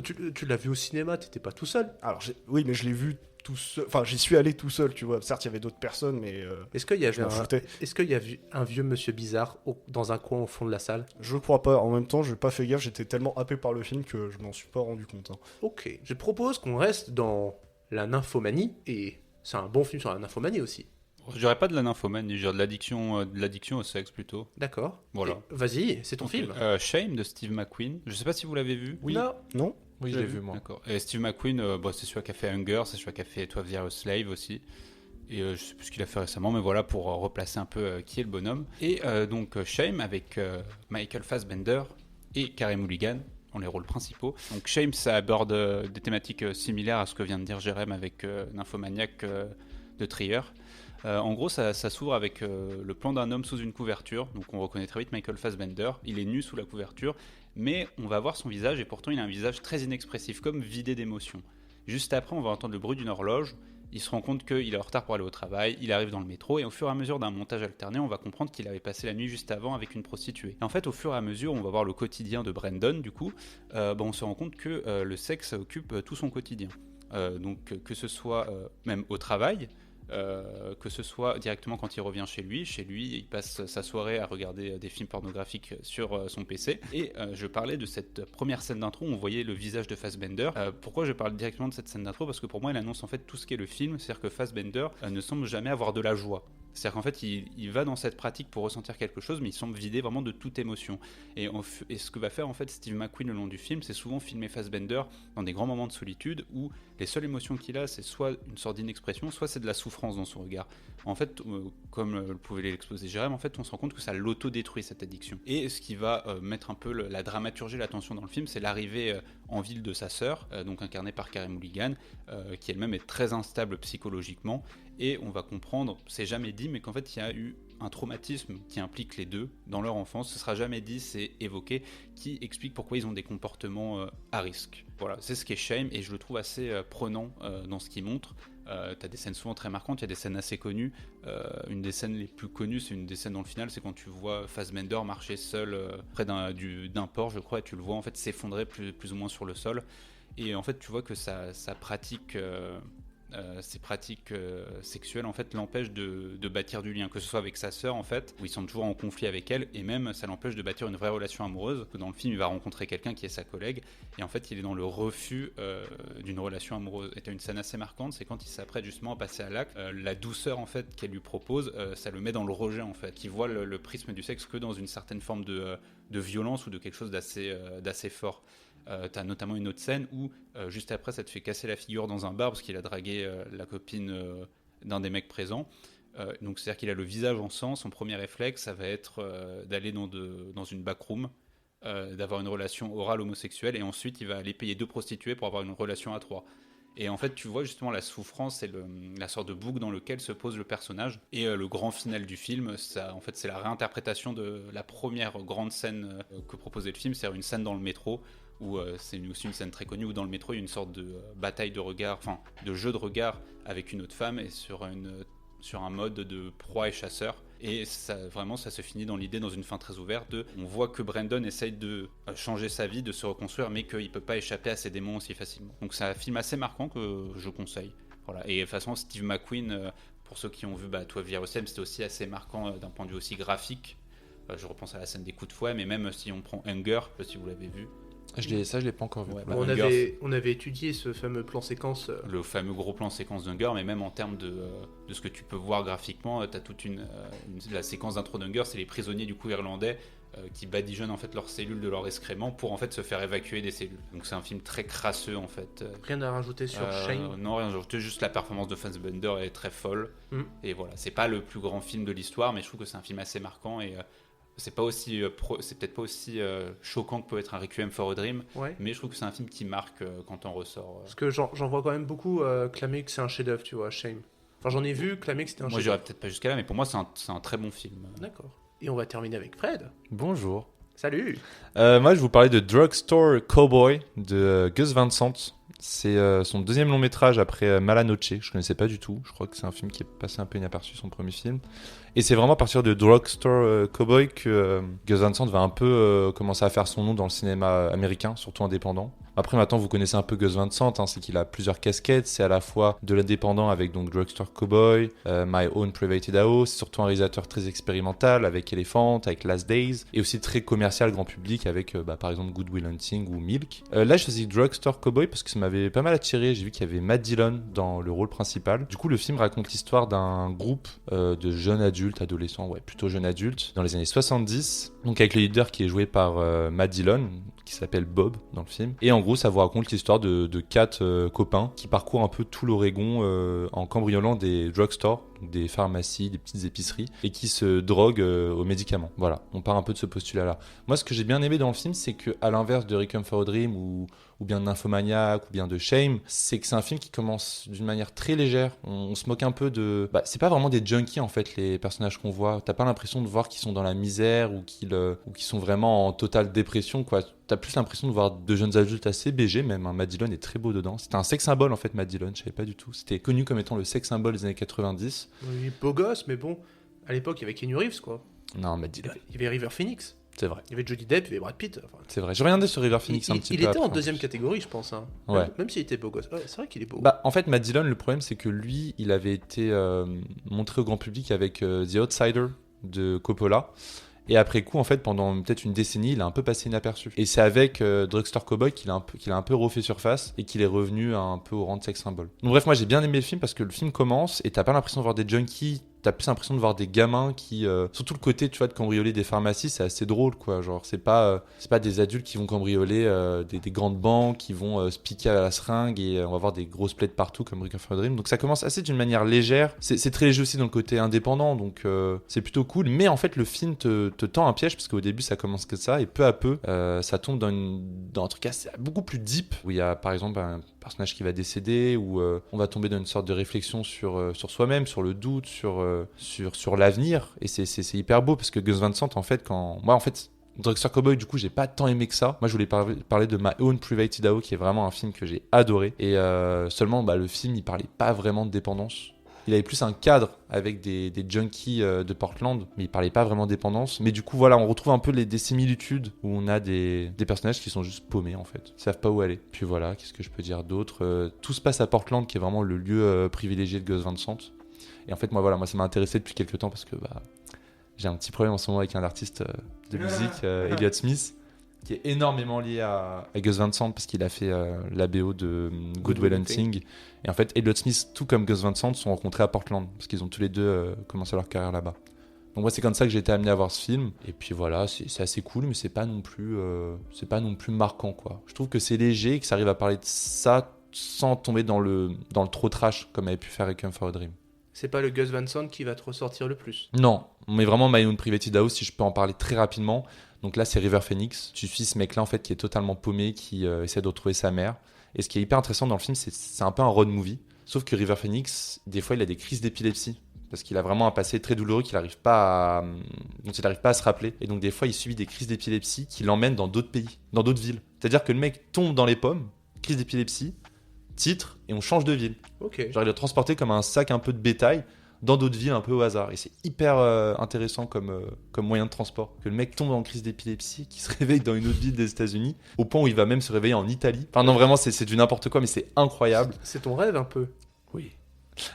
Tu l'as vu au cinéma, t'étais pas tout seul. Alors, oui, mais je l'ai vu tout seul. Enfin, j'y suis allé tout seul, tu vois. Certes, il y avait d'autres personnes, mais Est-ce qu'il y je avait m'en foutais. Est-ce qu'il y a vu un vieux monsieur bizarre dans un coin au fond de la salle? Je crois pas. En même temps, j'ai pas fait gaffe. J'étais tellement happé par le film que je m'en suis pas rendu compte. Hein. Ok. Je propose qu'on reste dans la nymphomanie, et c'est un bon film sur la nymphomanie aussi. Je dirais pas de la nymphomanie, je dirais de l'addiction au sexe plutôt. D'accord. Voilà. Et vas-y, c'est ton film. Shame de Steve McQueen. Je sais pas si vous l'avez vu. Oui. Non. Non. Oui, je l'ai vu moi. D'accord. Et Steve McQueen, c'est celui qui a fait Hunger, c'est celui qui a fait 12 Years a Slave aussi. Et je sais plus ce qu'il a fait récemment, mais voilà, pour replacer un peu qui est le bonhomme. Et donc Shame avec Michael Fassbender et Carey Mulligan dans les rôles principaux. Donc Shame, ça aborde des thématiques similaires à ce que vient de dire Jérém avec Nymphomaniac de Trier. En gros, ça s'ouvre avec le plan d'un homme sous une couverture. Donc on reconnaît très vite Michael Fassbender. Il est nu sous la couverture, mais on va voir son visage et pourtant il a un visage très inexpressif, comme vidé d'émotion. Juste après, on va entendre le bruit d'une horloge. Il se rend compte qu'il est en retard pour aller au travail, il arrive dans le métro et au fur et à mesure d'un montage alterné, on va comprendre qu'il avait passé la nuit juste avant avec une prostituée. Et en fait, au fur et à mesure, on va voir le quotidien de Brandon, du coup, on se rend compte que le sexe occupe tout son quotidien. Donc que ce soit même au travail, que ce soit directement quand il revient chez lui, il passe sa soirée à regarder des films pornographiques sur son PC. Et je parlais de cette première scène d'intro où on voyait le visage de Fassbender. Pourquoi je parle directement de cette scène d'intro? Parce que pour moi, elle annonce en fait tout ce qu'est le film, c'est-à-dire que Fassbender ne semble jamais avoir de la joie. C'est-à-dire qu'en fait, il va dans cette pratique pour ressentir quelque chose, mais il semble vidé vraiment de toute émotion. Et ce que va faire en fait Steve McQueen le long du film, c'est souvent filmer Fassbender dans des grands moments de solitude où les seules émotions qu'il a, c'est soit une sorte d'inexpression, soit c'est de la souffrance dans son regard. En fait, comme pouvait l'exposer Jérém, en fait, on se rand compte que ça l'auto-détruit cette addiction. Et ce qui va mettre un peu la dramaturgie, la tension dans le film, c'est l'arrivée en ville de sa sœur, donc incarnée par Carey Mulligan, qui elle-même est très instable psychologiquement. Et on va comprendre, c'est jamais dit, mais qu'en fait il y a eu un traumatisme qui implique les deux dans leur enfance. Ce sera jamais dit, c'est évoqué, qui explique pourquoi ils ont des comportements à risque. Voilà, c'est ce qui est Shame et je le trouve assez prenant dans ce qu'il montre. T'as des scènes souvent très marquantes, il y a des scènes assez connues. Une des scènes les plus connues, c'est une des scènes dans le final, c'est quand tu vois Fassbender marcher seul près d'un port, je crois, et tu le vois en fait s'effondrer plus ou moins sur le sol. Et en fait, tu vois que sa pratique. Ces pratiques sexuelles en fait l'empêchent de bâtir du lien, que ce soit avec sa sœur en fait, où il semble toujours en conflit avec elle, et même ça l'empêche de bâtir une vraie relation amoureuse. Dans le film, il va rencontrer quelqu'un qui est sa collègue, et en fait il est dans le refus d'une relation amoureuse. Et t'as une scène assez marquante, c'est quand il s'apprête justement à passer à l'acte, la douceur en fait qu'elle lui propose, ça le met dans le rejet en fait, qui voit le prisme du sexe que dans une certaine forme de violence ou de quelque chose d'assez fort. T'as notamment une autre scène où juste après ça te fait casser la figure dans un bar parce qu'il a dragué la copine d'un des mecs présents. Donc c'est à dire qu'il a le visage en sang. Son premier réflexe ça va être d'aller dans une backroom, d'avoir une relation orale homosexuelle, et ensuite il va aller payer 2 prostituées pour avoir une relation à 3. Et en fait, tu vois justement la souffrance et la sorte de boucle dans lequel se pose le personnage. Et le grand final du film, ça, en fait, c'est la réinterprétation de la première grande scène que proposait le film, c'est-à-dire une scène dans le métro, où c'est aussi une scène très connue, où dans le métro, il y a une sorte de bataille de regard, enfin, de jeu de regard avec une autre femme, et sur un mode de proie et chasseur. Et ça, vraiment, ça se finit dans l'idée, dans une fin très ouverte, on voit que Brandon essaye de changer sa vie, de se reconstruire, mais qu'il ne peut pas échapper à ses démons aussi facilement. Donc c'est un film assez marquant que je conseille. Voilà. Et de toute façon, Steve McQueen, pour ceux qui ont vu 12 Years a Slave, c'était aussi assez marquant d'un point de vue aussi graphique. Je repense à la scène des coups de fouet, mais même si on prend Hunger, je sais pas si vous l'avez vu. Je l'ai pas encore vu. Ouais, on avait étudié ce fameux plan séquence. Le fameux gros plan séquence d'Hunger, mais même en termes de ce que tu peux voir graphiquement, tu as toute la séquence d'intro d'Hunger, c'est les prisonniers du coup irlandais qui badigeonnent en fait leurs cellules de leur excrément pour en fait se faire évacuer des cellules. Donc c'est un film très crasseux en fait. Rien à rajouter sur Shame. Non, rien à rajouter, juste la performance de Fassbender est très folle. Et voilà, c'est pas le plus grand film de l'histoire, mais je trouve que c'est un film assez marquant et c'est peut-être pas aussi choquant que peut être un Requiem for a Dream, mais je trouve que c'est un film qui marque quand on ressort. Parce que j'en vois quand même beaucoup clamer que c'est un chef-d'œuvre, tu vois, Shame. Enfin, j'en ai vu clamer que c'était un chef-d'œuvre. Moi, j'irais peut-être pas jusqu'à là, mais pour moi, c'est un très bon film. D'accord. Et on va terminer avec Fred. Bonjour. Salut. Moi, je vous parlais de Drugstore Cowboy de Gus Van Sant. C'est son deuxième long métrage après Malanoche. Je connaissais pas du tout. Je crois que c'est un film qui est passé un peu inaperçu, son premier film. Et c'est vraiment à partir de Drugstore Cowboy que Gus Van Sant va un peu commencer à faire son nom dans le cinéma américain, surtout indépendant. Après, maintenant, vous connaissez un peu Gus Van Sant, c'est qu'il a plusieurs casquettes. C'est à la fois de l'indépendant avec donc Drugstore Cowboy, My Own Private Idaho. C'est surtout un réalisateur très expérimental avec Elephant, avec Last Days, et aussi très commercial grand public avec par exemple Good Will Hunting ou Milk. Là, je choisis Drugstore Cowboy parce que ça m'avait pas mal attiré. J'ai vu qu'il y avait Matt Dillon dans le rôle principal. Du coup, le film raconte l'histoire d'un groupe de jeunes adultes, adolescents, plutôt jeunes adultes, dans les années 70. Donc avec le leader qui est joué par Matt Dillon, qui s'appelle Bob dans le film. Et en gros, ça vous raconte l'histoire de 4 copains qui parcourent un peu tout l'Oregon en cambriolant des drugstores, des pharmacies, des petites épiceries, et qui se droguent aux médicaments. Voilà, on part un peu de ce postulat-là. Moi, ce que j'ai bien aimé dans le film, c'est qu'à l'inverse de Requiem for a Dream ou bien de Nymphomaniac ou bien de Shame, c'est que c'est un film qui commence d'une manière très légère. On se moque un peu de... c'est pas vraiment des junkies en fait, les personnages qu'on voit. T'as pas l'impression de voir qu'ils sont dans la misère ou qu'ils sont vraiment en totale dépression, quoi. T'as plus l'impression de voir de jeunes adultes assez BG même. Matt Dillon est très beau dedans. C'était un sex symbole en fait, Matt Dillon, je savais pas du tout. C'était connu comme étant le sex symbole des années 90. Oui, beau gosse, mais bon, à l'époque, il y avait Keanu Reeves, quoi. Non, Matt Dillon. Il y avait River Phoenix. C'est vrai. Il y avait Johnny Depp, il y avait Brad Pitt. Enfin, c'est vrai. Je regardais sur River Phoenix un petit peu. Il était en après, deuxième catégorie, je pense. Ouais. Même s'il était beau gosse. Ouais, c'est vrai qu'il est beau. En fait, Matt Dillon, le problème, c'est que lui, il avait été montré au grand public avec The Outsider de Coppola. Et après coup, en fait, pendant peut-être une décennie, il a un peu passé inaperçu. Et c'est avec Drugstore Cowboy qu'il a un peu refait surface et qu'il est revenu un peu au rang de sex symbole. Donc bref, moi j'ai bien aimé le film parce que le film commence et t'as pas l'impression de voir des junkies, t'as plus l'impression de voir des gamins qui... surtout le côté, tu vois, de cambrioler des pharmacies, c'est assez drôle, quoi. Genre, c'est pas des adultes qui vont cambrioler des grandes banques, qui vont se piquer à la seringue et on va voir des grosses plaies partout comme Requiem for a Dream. Donc ça commence assez d'une manière légère. C'est très léger aussi dans le côté indépendant, donc c'est plutôt cool. Mais en fait, le film te tend un piège parce qu'au début, ça commence que ça et peu à peu, ça tombe dans un truc beaucoup plus deep où il y a par exemple un personnage qui va décéder, où on va tomber dans une sorte de réflexion sur soi-même, sur le doute, sur l'avenir, et c'est hyper beau parce que Gus Van Sant, en fait, Drugstore Cowboy, du coup, j'ai pas tant aimé que ça. Moi, je voulais parler de My Own Private Idaho, qui est vraiment un film que j'ai adoré, et seulement le film, il parlait pas vraiment de dépendance. Il avait plus un cadre avec des junkies de Portland, mais il parlait pas vraiment de dépendance. Mais du coup, voilà, on retrouve un peu des similitudes où on a des personnages qui sont juste paumés, en fait. Ils savent pas où aller. Puis voilà, qu'est-ce que je peux dire d'autre ? Tout se passe à Portland, qui est vraiment le lieu privilégié de Gus Van Sant. Et en fait, moi, ça m'a intéressé depuis quelques temps parce que j'ai un petit problème en ce moment avec un artiste de musique, Elliott Smith, qui est énormément lié à Gus Van Sant parce qu'il a fait la BO de Good Will Hunting. Et en fait, Elliott Smith, tout comme Gus Van Sant, sont rencontrés à Portland parce qu'ils ont tous les deux commencé leur carrière là-bas. Donc moi, c'est comme ça que j'ai été amené à voir ce film. Et puis voilà, c'est assez cool, mais c'est pas non plus marquant, quoi. Je trouve que c'est léger et que ça arrive à parler de ça sans tomber dans le trop trash comme avait pu faire Requiem for a Dream. C'est pas le Gus Van Sant qui va te ressortir le plus. Non, mais vraiment My Own Private Idaho, si je peux en parler très rapidement. Donc là, c'est River Phoenix. Tu suis ce mec-là en fait qui est totalement paumé, qui essaie de retrouver sa mère. Et ce qui est hyper intéressant dans le film, c'est un peu un road movie. Sauf que River Phoenix, des fois, il a des crises d'épilepsie. Parce qu'il a vraiment un passé très douloureux dont il n'arrive pas à se rappeler. Et donc, des fois, il subit des crises d'épilepsie qui l'emmènent dans d'autres pays, dans d'autres villes. C'est-à-dire que le mec tombe dans les pommes, crise d'épilepsie, titre, et on change de ville. Ok. Genre, il est transporté comme un sac un peu de bétail dans d'autres villes un peu au hasard. Et c'est hyper intéressant comme moyen de transport. Que le mec tombe en crise d'épilepsie, qu'il se réveille dans une autre ville des États-Unis, au point où il va même se réveiller en Italie. Enfin, non, vraiment, c'est du n'importe quoi, mais c'est incroyable. C'est ton rêve un peu. Oui.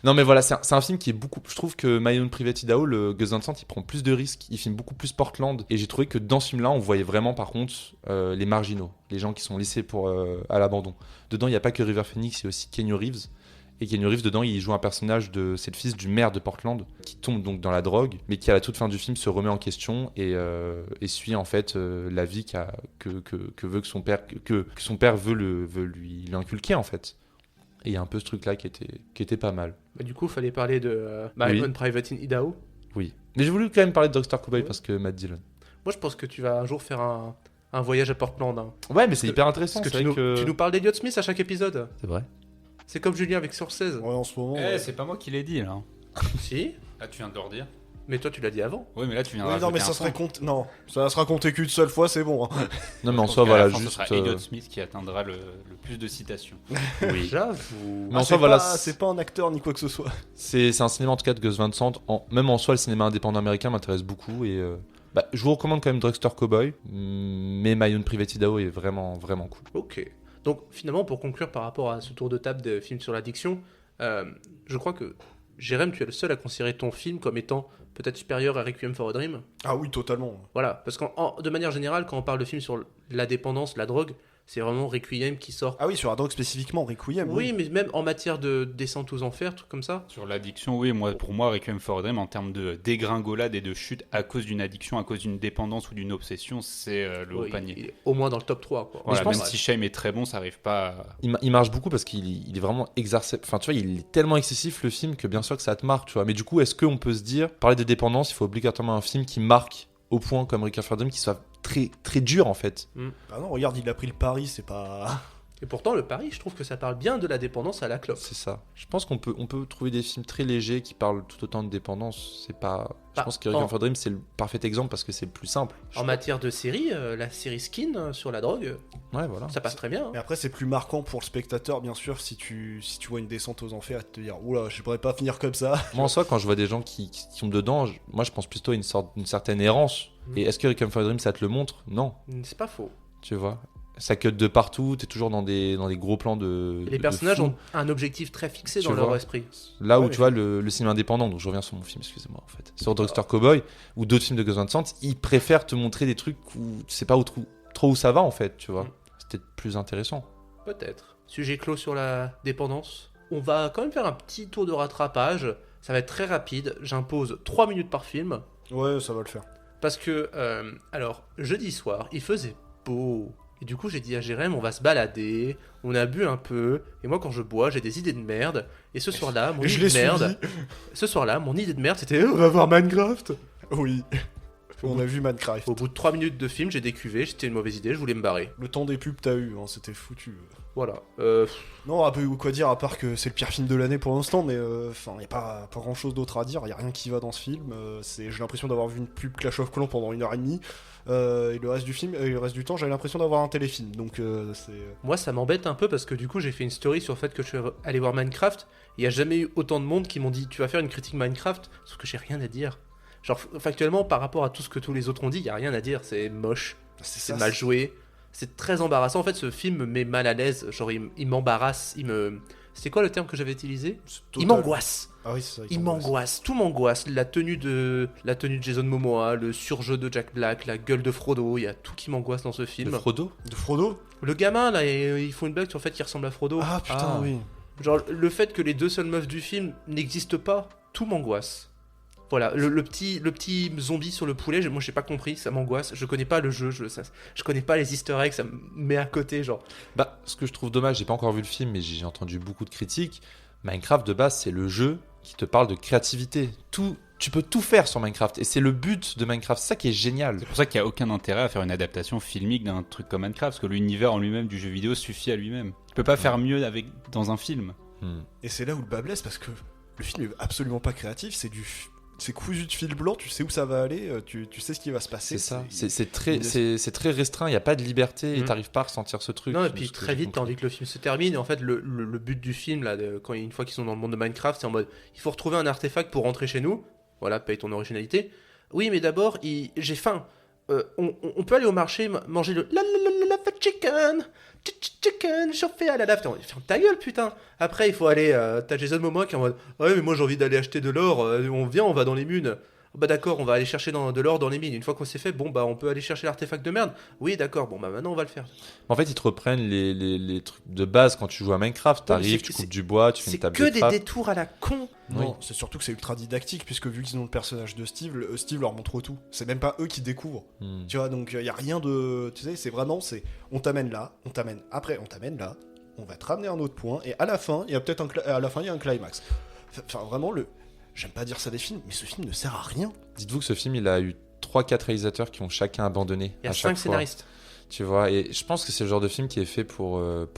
Non, mais voilà, c'est un film qui est beaucoup. Je trouve que My Own Private Idaho, le Gus Van Sant, il prend plus de risques. Il filme beaucoup plus Portland. Et j'ai trouvé que dans ce film-là, on voyait vraiment, par contre, les marginaux, les gens qui sont laissés à l'abandon. Dedans, il n'y a pas que River Phoenix, il y a aussi Keanu Reeves. Et Keanu Reeves, dedans, il joue un personnage c'est le fils du maire de Portland, qui tombe donc dans la drogue, mais qui à la toute fin du film se remet en question et suit en fait la vie que veut que son père, que son père veut lui inculquer en fait. Et il y a un peu ce truc-là qui était pas mal. Bah, du coup, il fallait parler de My Own Private in Idaho. Oui. Mais j'ai voulu quand même parler de Drugstore Cowboy parce que Matt Dillon. Moi, je pense que tu vas un jour faire un voyage à Portland. Hein. Ouais, mais c'est hyper intéressant. Parce que tu nous parles d'Elliott Smith à chaque épisode. C'est vrai. C'est comme Julien avec Scorsese. Ouais, en ce moment. C'est pas moi qui l'ai dit là. Si. Là, tu viens de le redire. Mais toi, tu l'as dit avant. Oui, mais là, tu viens de Oui, non, mais ça rajouter serait un son. compté. Non, ça sera compté qu'une seule fois, c'est bon. Hein. Non, mais en Je soi, pense qu'à voilà, la fin, juste. Ce sera Elliott Smith qui atteindra le plus de citations. Oui. J'avoue. Mais en soi, voilà. C'est pas un acteur ni quoi que ce soit. C'est un cinéma en tout cas de Gus Van Sant. Même en soi, le cinéma indépendant américain m'intéresse beaucoup et je vous recommande quand même Drugstore Cowboy, mais My Own Private Idaho est vraiment vraiment cool. Ok. Donc finalement, pour conclure par rapport à ce tour de table de films sur l'addiction, je crois que Jérém, tu es le seul à considérer ton film comme étant peut-être supérieur à Requiem for a Dream. Ah oui, totalement. Voilà, parce que de manière générale, quand on parle de films sur la dépendance, la drogue, c'est vraiment Requiem qui sort. Ah oui, sur la drogue spécifiquement, Requiem. Oui, mais même en matière de descente aux enfers, trucs comme ça. Sur l'addiction, oui, pour moi, Requiem for a Dream, en termes de dégringolade et de chute à cause d'une addiction, à cause d'une dépendance ou d'une obsession, c'est le haut panier. Il est au moins dans le top 3. Quoi. Voilà, je pense même si Shame est très bon, ça arrive pas à... Il marche beaucoup parce qu'il est vraiment exercé. Enfin, tu vois, il est tellement excessif le film que bien sûr que ça te marque, tu vois. Mais du coup, est-ce qu'on peut se dire, parler de dépendance, il faut obligatoirement un film qui marque au point comme Requiem for a Dream, qui soit très très dur en fait. Ah non, regarde, il a pris le pari, c'est pas. Et pourtant, le pari, je trouve que ça parle bien de la dépendance à la clope. C'est ça. Je pense qu'on peut trouver des films très légers qui parlent tout autant de dépendance. C'est pas. Je pense que Requiem for a Dream c'est le parfait exemple parce que c'est le plus simple. En matière de série, la série Skin sur la drogue, Ouais, voilà. ça passe très bien. Mais après, c'est plus marquant pour le spectateur, bien sûr, si tu vois une descente aux enfers et te dire, oula, je pourrais pas finir comme ça. Moi en soi, quand je vois des gens qui tombent dedans, moi je pense plutôt à une certaine errance. Et est-ce que Requiem for a Dream ça te le montre? Non, C'est pas faux. tu vois. Ça cut de partout, t'es toujours dans des gros plans de. Et les de personnages fou. ont un objectif très fixé Tu dans leur vois. esprit. Là où Ouais, tu vois le cinéma indépendant, donc je reviens sur mon film, excusez-moi en fait, sur Drugstore Cowboy ou d'autres films de Gus Van Sant, ils préfèrent te montrer des trucs où tu sais pas trop où ça va en fait, tu vois. C'est peut-être plus intéressant. Peut-être. Sujet clos sur la dépendance. On va quand même faire un petit tour de rattrapage. Ça va être très rapide. J'impose 3 minutes par film. Ouais, ça va le faire. Parce que, alors, jeudi soir, il faisait beau. Et du coup, j'ai dit à Jérém, on va se balader. On a bu un peu. Et moi, quand je bois, j'ai des idées de merde. Et ce soir-là, mon Et je idée l'ai de merde. Ce soir-là, mon idée de merde, c'était on va voir Minecraft. Oui. On a vu Minecraft. Au bout de 3 minutes de film, j'ai décuvé. C'était une mauvaise idée. Je voulais me barrer. Le temps des pubs, t'as eu, hein, c'était foutu. Voilà. Non, quoi dire, à part que c'est le pire film de l'année pour l'instant, mais enfin, y a pas grand chose d'autre à dire, y a rien qui va dans ce film. J'ai l'impression d'avoir vu une pub Clash of Clans pendant 1h30, et le reste du film, et le reste du temps, j'avais l'impression d'avoir un téléfilm, donc c'est. Moi, ça m'embête un peu parce que du coup, j'ai fait une story sur le fait que je suis allé voir Minecraft. Il n'y a jamais eu autant de monde qui m'ont dit tu vas faire une critique Minecraft, sauf que j'ai rien à dire. Genre, factuellement, par rapport à tout ce que tous les autres ont dit, il n'y a rien à dire. C'est moche, c'est mal joué, c'est très embarrassant. En fait, ce film me met mal à l'aise. Genre, il m'embarrasse, C'était quoi le terme que j'avais utilisé? Il m'angoisse. Ah oui, c'est ça. Il m'angoisse, tout m'angoisse. La tenue de Jason Momoa, le surjeu de Jack Black, la gueule de Frodo, il y a tout qui m'angoisse dans ce film. De Frodo. De Frodo. Le gamin là, ils font une blague sur le fait qu'il ressemble à Frodo. Ah putain, Ah. oui. Genre le fait que les deux seules meufs du film n'existent pas, tout m'angoisse. Voilà, le petit zombie sur le poulet, moi j'ai pas compris, ça m'angoisse. Je connais pas le jeu, je connais pas les easter eggs, ça me met à côté, genre. Bah, ce que je trouve dommage, j'ai pas encore vu le film, mais j'ai entendu beaucoup de critiques. Minecraft de base, c'est le jeu qui te parle de créativité. Tu peux tout faire sur Minecraft et c'est le but de Minecraft, c'est ça qui est génial. C'est pour ça qu'il n'y a aucun intérêt à faire une adaptation filmique d'un truc comme Minecraft, parce que l'univers en lui-même du jeu vidéo suffit à lui-même. Tu peux pas faire mieux dans un film. Et c'est là où le bas blesse parce que le film est absolument pas créatif, c'est cousu de fil blanc, tu sais où ça va aller, tu sais ce qui va se passer. C'est ça, c'est très restreint, il n'y a pas de liberté et t'arrives pas à ressentir ce truc. Non, et puis très vite, t'as envie que le film se termine. Et en fait, le but du film, là, une fois qu'ils sont dans le monde de Minecraft, c'est en mode il faut retrouver un artefact pour rentrer chez nous. Voilà, paye ton originalité. Oui, mais d'abord, j'ai faim. On peut aller au marché manger le la chicken chauffé à la lave. Ferme ta gueule, putain. Après, il faut aller. T'as Jason Momoa qui est en mode ouais, mais moi j'ai envie d'aller acheter de l'or. On va dans les mines. Bah d'accord, on va aller chercher de l'or dans les mines. Une fois qu'on s'est fait, bon bah on peut aller chercher l'artefact de merde. Oui, d'accord. Bon bah maintenant on va le faire. En fait, ils te reprennent les trucs de base quand tu joues à Minecraft. T'arrives, tu coupes du bois, tu fais une table de trappe. C'est que des détours à la con. Non, Oui. c'est surtout que c'est ultra didactique puisque vu qu'ils ont le personnage de Steve, Steve leur montre tout. C'est même pas eux qui découvrent. Tu vois, donc il y a rien de, tu sais, c'est vraiment on t'amène là, on t'amène après, on t'amène là, on va te ramener à un autre point et à la fin, il y a peut-être un climax. Enfin vraiment j'aime pas dire ça des films, mais ce film ne sert à rien. Dites-vous que ce film, il a eu 3-4 réalisateurs qui ont chacun abandonné. Il y a à chaque 5 fois. scénaristes. Tu vois, et je pense que c'est le genre de film qui est fait pour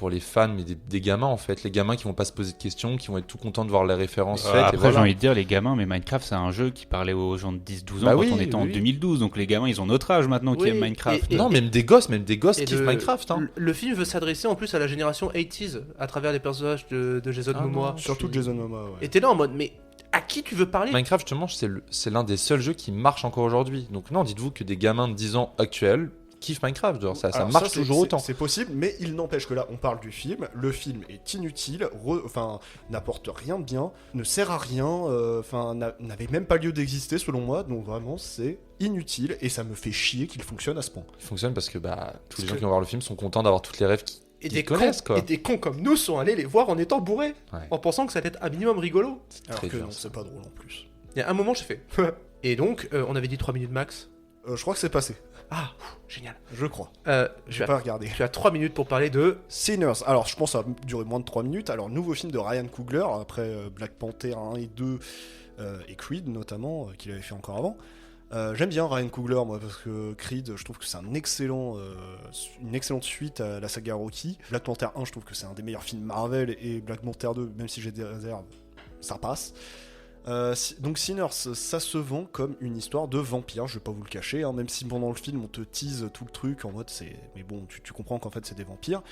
les fans, mais des gamins en fait. Les gamins qui vont pas se poser de questions, qui vont être tout contents de voir les références faites. Après, et voilà. j'ai envie de dire, les gamins, mais Minecraft, c'est un jeu qui parlait aux gens de 10-12 ans Bah quand oui, on était en oui. 2012. Donc les gamins, ils ont notre âge maintenant qui Oui, aiment Minecraft. et- Non, même des gosses Et kiffent Minecraft. Hein. Le film veut s'adresser en plus à la génération 80s à travers les personnages de Jason Ah Momoa. non. Surtout Jason Momoa. Ouais. Et t'es là en mode mais à qui tu veux parler? Minecraft, justement, c'est l'un des seuls jeux qui marche encore aujourd'hui. Donc non, dites-vous que des gamins de 10 ans actuels kiffent Minecraft. Genre, ça Alors marche c'est- toujours c'est- autant. C'est possible, mais il n'empêche que là, on parle du film. Le film est inutile, n'apporte rien de bien, ne sert à rien, n'avait même pas lieu d'exister selon moi. Donc vraiment, c'est inutile et ça me fait chier qu'il fonctionne à ce point. Il fonctionne parce que tous les Parce gens que- qui vont voir le film sont contents d'avoir toutes les rêves Et qu'ils connaissent. Quoi. et des cons comme nous sont allés les voir en étant bourrés, Ouais. en pensant que ça allait être un minimum rigolo. Alors Très que dur, non, ça. c'est pas drôle en plus. Il y a un moment, j'ai fait. Et donc, on avait dit 3 minutes max. Je crois que c'est passé, Ah, génial. je crois. Tu J'ai as, pas regardé. tu as 3 minutes pour parler de. Sinners, alors je pense que ça va durer moins de 3 minutes. Alors, nouveau film de Ryan Coogler, après Black Panther 1 et 2 et Creed notamment, qu'il avait fait encore avant. J'aime bien Ryan Coogler, moi, parce que Creed, je trouve que c'est une excellente suite à la saga Rocky. Black Panther 1, je trouve que c'est un des meilleurs films Marvel, et Black Panther 2, même si j'ai des réserves, ça passe. Donc Sinners, ça se vend comme une histoire de vampire, je vais pas vous le cacher, hein, même si pendant le film on te tease tout le truc en mode c'est... Mais bon, tu comprends qu'en fait c'est des vampires.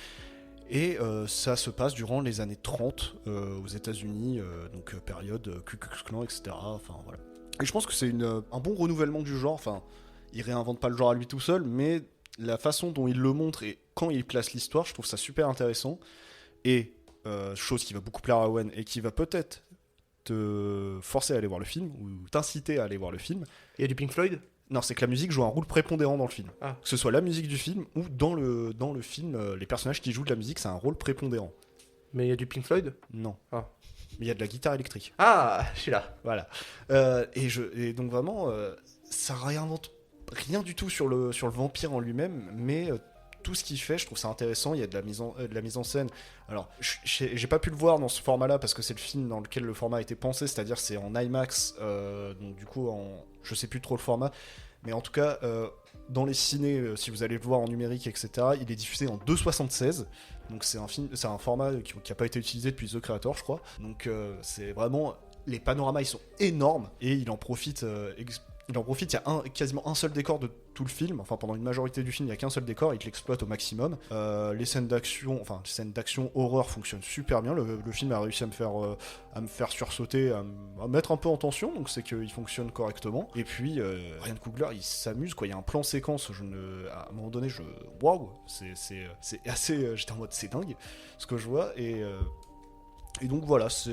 Et ça se passe durant les années 30 aux États-Unis, donc période Ku Klux Klan, etc. Enfin voilà. Et je pense que c'est un bon renouvellement du genre. Enfin, il réinvente pas le genre à lui tout seul, mais la façon dont il le montre et quand il place l'histoire, je trouve ça super intéressant. Et chose qui va beaucoup plaire à Owen et qui va peut-être te forcer à aller voir le film ou t'inciter à aller voir le film. Il y a du Pink Floyd? Non, c'est que la musique joue un rôle prépondérant dans le film. Ah. Que ce soit la musique du film ou dans le film, les personnages qui jouent de la musique, c'est un rôle prépondérant. Mais il y a du Pink Floyd? Non. Ah. Mais il y a de la guitare électrique. Ah, je suis là. Voilà. Et donc vraiment, ça réinvente rien du tout sur le vampire en lui-même, mais tout ce qu'il fait, je trouve ça intéressant. Il y a de la mise en scène. Alors, j'ai pas pu le voir dans ce format-là parce que c'est le film dans lequel le format a été pensé, c'est-à-dire c'est en IMAX, donc du coup, je sais plus trop le format, mais en tout cas, dans les ciné, si vous allez le voir en numérique, etc., il est diffusé en 2,76. Donc c'est un format qui n'a pas été utilisé depuis The Creator, je crois. Donc c'est vraiment... Les panoramas, ils sont énormes et il en profite... il y a quasiment un seul décor de tout le film. Enfin, pendant une majorité du film, il n'y a qu'un seul décor. Il te l'exploite au maximum. Les scènes d'action horreur fonctionnent super bien. Le film a réussi à me faire sursauter, à me mettre un peu en tension. Donc c'est qu'il fonctionne correctement. Et puis, Ryan Coogler, il s'amuse, quoi. Il y a un plan séquence. À un moment donné, waouh, c'est assez... j'étais en mode, c'est dingue ce que je vois. Et donc voilà, c'est